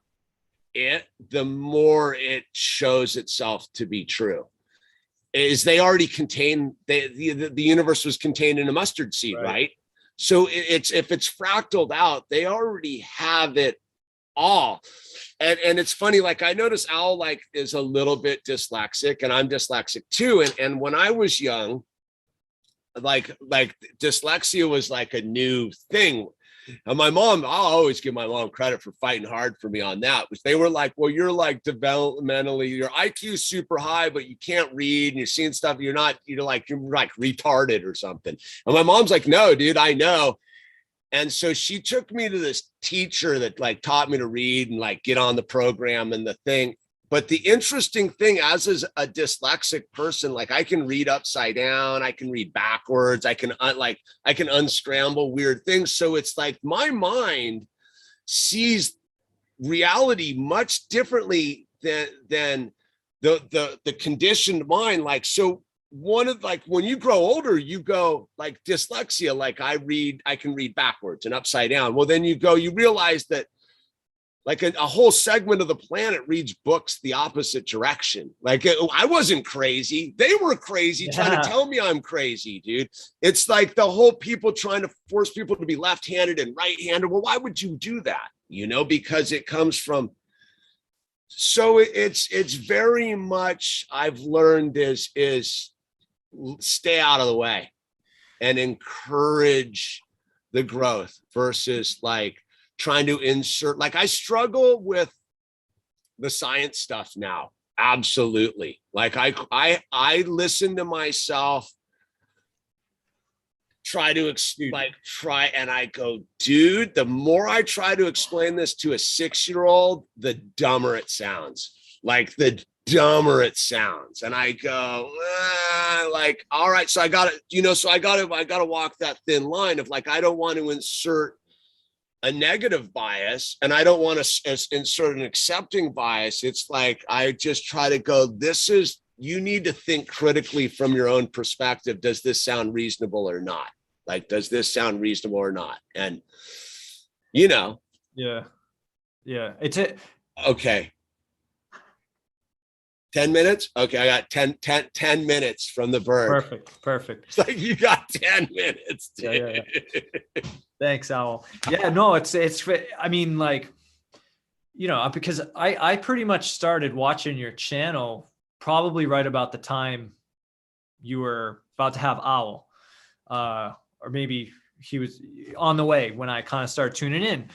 Speaker 1: it, the more it shows itself to be true. Is they already contain, the universe was contained in a mustard seed, right? So it's, if it's fractaled out, they already have it all. And it's funny, like I notice Owl like is a little bit dyslexic, and I'm dyslexic too. And when I was young, like dyslexia was like a new thing. And my mom, I'll always give my mom credit for fighting hard for me on that, which they were like, well, you're like developmentally, your IQ is super high, but you can't read and you're seeing stuff. You're like retarded or something. And my mom's like, no, dude, I know. And so she took me to this teacher that like taught me to read and like get on the program and the thing. But the interesting thing, as is a dyslexic person, like I can read upside down, I can read backwards, I can unscramble weird things. So it's like my mind sees reality much differently than the conditioned mind. Like, so one of, like, when you grow older, you go like dyslexia, like I can read backwards and upside down. Well, then you realize that like a whole segment of the planet reads books the opposite direction. Like I wasn't crazy. They were crazy trying to tell me I'm crazy, dude. It's like the whole people trying to force people to be left-handed and right-handed. Well, why would you do that? You know, because it comes from, so it's very much, I've learned is stay out of the way and encourage the growth versus like trying to insert. Like I struggle with the science stuff now. Absolutely. Like I listen to myself and I go, dude, the more I try to explain this to a 6-year-old, the dumber it sounds. Like the dumber it sounds. And I go, like, all right, so I got to walk that thin line of like, I don't want to insert a negative bias and I don't want to insert an accepting bias. It's like, I just try to go, you need to think critically from your own perspective. Does this sound reasonable or not? Like, does this sound reasonable or not? And, you know.
Speaker 3: Yeah.
Speaker 1: Okay. 10 minutes? Okay, I got 10 minutes from the bird.
Speaker 3: Perfect.
Speaker 1: It's like you got 10 minutes.
Speaker 3: Yeah. Thanks, Owl. Yeah, no, it's, I mean, like, you know, because I pretty much started watching your channel probably right about the time you were about to have Owl. Or maybe he was on the way when I kind of started tuning in.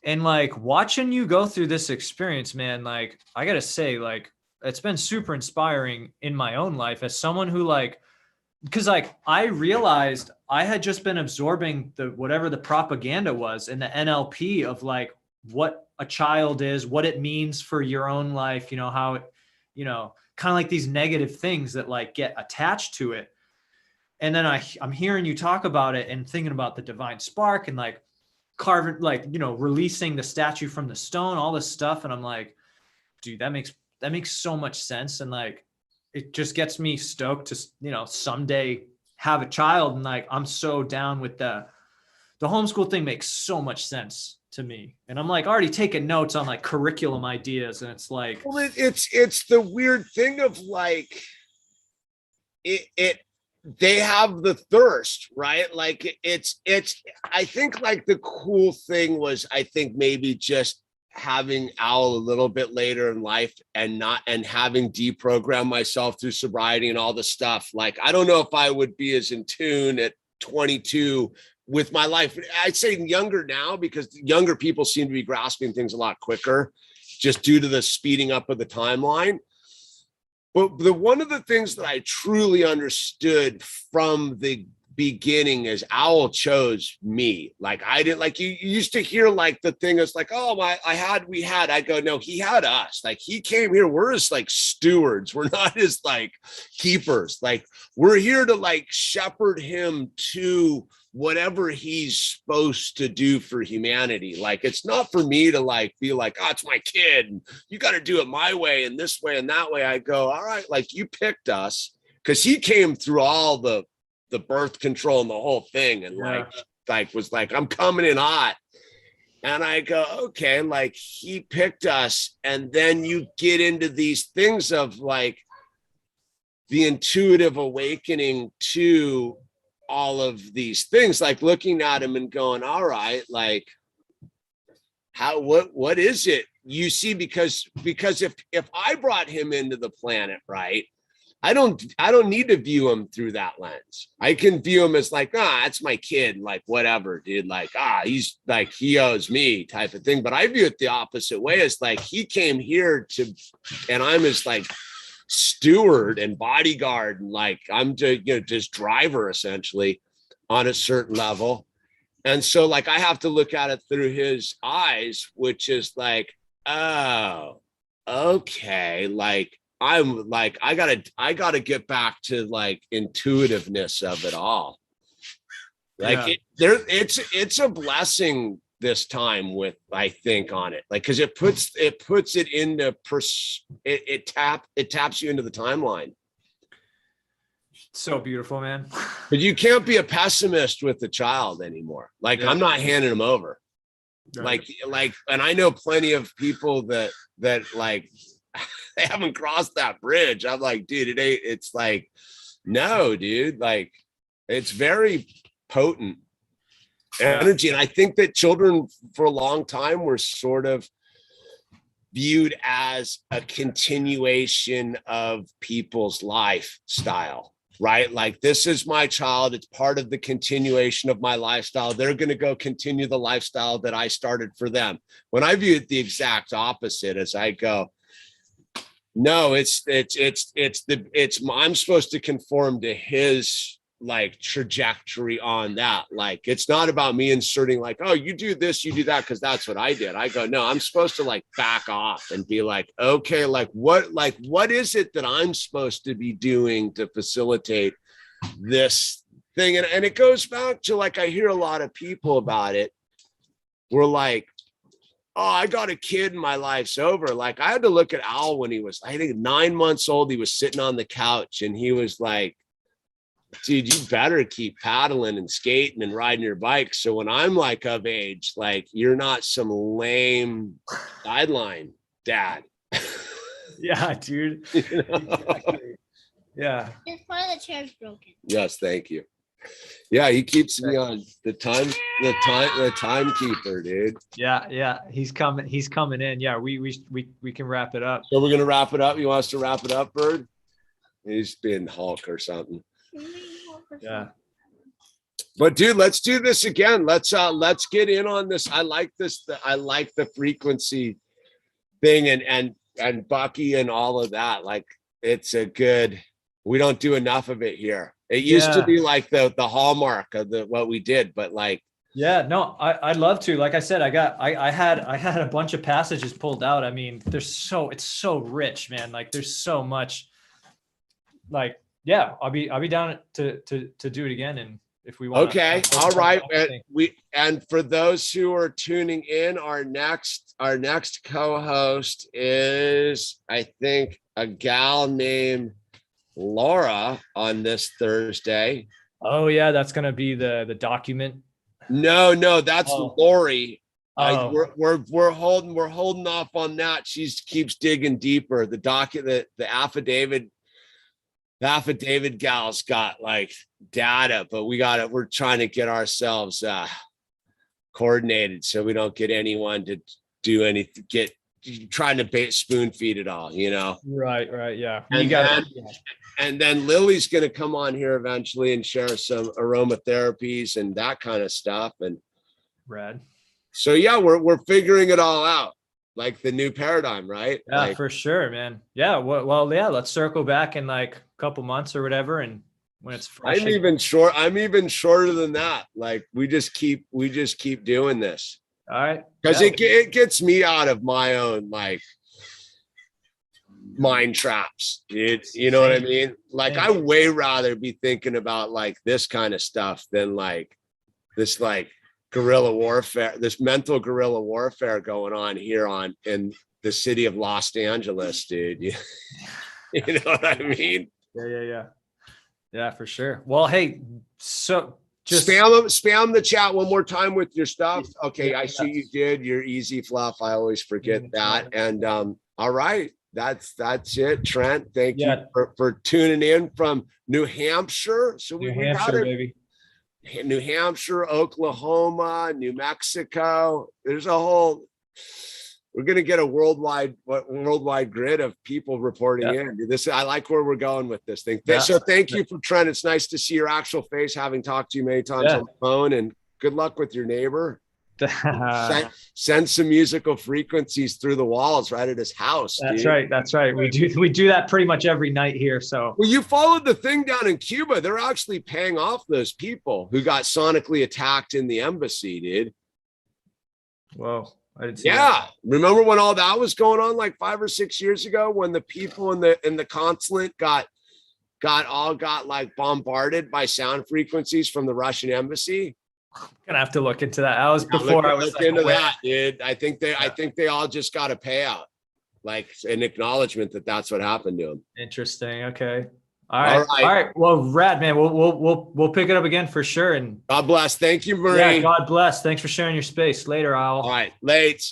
Speaker 3: And like watching you go through this experience, man, like I gotta say, like, it's been super inspiring in my own life as someone who like because like I realized I had just been absorbing whatever the propaganda was in the NLP of like what a child is, what it means for your own life, how it, kind of like these negative things that like get attached to it. And then I'm hearing you talk about it and thinking about the divine spark and like carving, like, releasing the statue from the stone, all this stuff. And I'm like, dude, that makes so much sense. And like, it just gets me stoked to, someday have a child. And like, I'm so down with the homeschool thing. Makes so much sense to me. And I'm like already taking notes on like curriculum ideas. And it's like,
Speaker 1: well, it's the weird thing of like, they have the thirst, right? Like it's, I think like the cool thing was, I think maybe just having Owl a little bit later in life and having deprogrammed myself through sobriety and all the stuff. Like, I don't know if I would be as in tune at 22 with my life. I'd say younger now, because younger people seem to be grasping things a lot quicker just due to the speeding up of the timeline. But one of the things that I truly understood from the beginning is Owl chose me. Like, I didn't, like, you used to hear like the thing is like, oh, we had, I go, no, he had us. Like, he came here. We're his like stewards. We're not his like keepers. Like, we're here to like shepherd him to whatever he's supposed to do for humanity. Like, it's not for me to like be like, oh, it's my kid and you got to do it my way and this way and that way. I go, all right, like, you picked us, because he came through all the birth control and the whole thing, and like was like, I'm coming in hot. And I go, okay, like, he picked us. And then you get into these things of like the intuitive awakening to all of these things, like looking at him and going, all right, like, what is it you see? Because if I brought him into the planet, right, I don't need to view him through that lens. I can view him as like, that's my kid, like, whatever, dude, like, he's like, he owes me type of thing. But I view it the opposite way, as like, he came here to, and I'm his like steward and bodyguard, and like, I'm just driver essentially on a certain level. And so like, I have to look at it through his eyes, which is like, oh, okay, like, I'm like, I gotta get back to like intuitiveness of it all. Like, it's a blessing this time with, I think, on it, like, because it puts it into it taps you into the timeline.
Speaker 3: So beautiful, man.
Speaker 1: But you can't be a pessimist with the child anymore. Like, I'm not handing him over. Right. Like, and I know plenty of people that like, they haven't crossed that bridge. I'm like, dude, it's like, no, dude, like, it's very potent energy. And I think that children for a long time were sort of viewed as a continuation of people's lifestyle, right? Like, this is my child. It's part of the continuation of my lifestyle. They're going to go continue the lifestyle that I started for them. When I view it the exact opposite, as I go, no, I'm supposed to conform to his like trajectory on that. Like, it's not about me inserting like, oh, you do this, you do that, because that's what I did. I go, no, I'm supposed to like back off and be like, okay, like what is it that I'm supposed to be doing to facilitate this thing? And it goes back to like, I hear a lot of people about it. We're like, oh, I got a kid and my life's over. Like, I had to look at Owl when he was, I think, 9 months old. He was sitting on the couch and he was like, dude, you better keep paddling and skating and riding your bike. So when I'm like of age, like, you're not some lame sideline dad.
Speaker 3: Yeah, dude.
Speaker 1: You know?
Speaker 3: Exactly. Yeah.
Speaker 2: This part of the chair is broken.
Speaker 1: Yes, thank you. Yeah, he keeps me on the timekeeper, dude.
Speaker 3: Yeah. He's coming in. Yeah, we can wrap it up.
Speaker 1: So we're gonna wrap it up. You want us to wrap it up, Bird? He's been Hulk or something.
Speaker 3: Yeah.
Speaker 1: But dude, let's do this again. Let's get in on this. I like this. I like the frequency thing and Bucky and all of that. Like, it's a good, we don't do enough of it here. It used to be like the hallmark of what we did, but like,
Speaker 3: yeah, no, I'd love to. Like I said, I had a bunch of passages pulled out. I mean, it's so rich, man. Like there's so much. Like, yeah, I'll be down to do it again, and if we want.
Speaker 1: Okay, all right. And for those who are tuning in, our next co-host is, I think, a gal named Laura on this Thursday.
Speaker 3: Oh yeah, that's gonna be the document.
Speaker 1: No, that's Lori.
Speaker 3: Oh.
Speaker 1: We're holding off on that. She keeps digging deeper. The affidavit gal's got like data, but we're trying to get ourselves coordinated so we don't get anyone to do anything, trying to spoon feed it all, you know?
Speaker 3: Right. Yeah.
Speaker 1: And then Lily's going to come on here eventually and share some aromatherapies and that kind of stuff. And
Speaker 3: rad.
Speaker 1: So yeah, we're figuring it all out, like the new paradigm, right?
Speaker 3: Yeah,
Speaker 1: like,
Speaker 3: for sure, man. Yeah. Well, yeah. Let's circle back in like a couple months or whatever, and when it's fresh.
Speaker 1: I'm even shorter than that. Like we just keep doing this.
Speaker 3: All right.
Speaker 1: Because it gets me out of my own like mind traps, dude. You know what I mean? Like I way rather be thinking about like this kind of stuff than like this like guerrilla warfare, this mental guerrilla warfare going on here in the city of Los Angeles, dude. You know what I mean?
Speaker 3: Yeah, for sure. Well, hey, so just
Speaker 1: spam the chat one more time with your stuff. Okay, I see you did your easy fluff. I always forget that. And all right, that's it, Trent. Thank you for tuning in from New Hampshire. So
Speaker 3: New Hampshire, baby.
Speaker 1: New Hampshire, Oklahoma, New Mexico. There's a whole. We're gonna get a worldwide grid of people reporting in. I like where we're going with this thing. So thank you for Trent. It's nice to see your actual face, having talked to you many times on the phone. And good luck with your neighbor. Send some musical frequencies through the walls right at his house.
Speaker 3: That's right. That's right. We do that pretty much every night here. So
Speaker 1: well, you followed the thing down in Cuba. They're actually paying off those people who got sonically attacked in the embassy, dude.
Speaker 3: Whoa. I didn't see that.
Speaker 1: Remember when all that was going on like 5 or 6 years ago, when the people in the consulate got like bombarded by sound frequencies from the Russian embassy?
Speaker 3: I'm gonna have to look into that. That was before I was
Speaker 1: look into that, dude. I think they all just got a payout, like an acknowledgement that that's what happened to them.
Speaker 3: Interesting. Okay. All right. Well, rad, man. We'll pick it up again for sure. And
Speaker 1: God bless. Thank you, Marie.
Speaker 3: Yeah, God bless. Thanks for sharing your space. Later, Owl.
Speaker 1: All right. Late.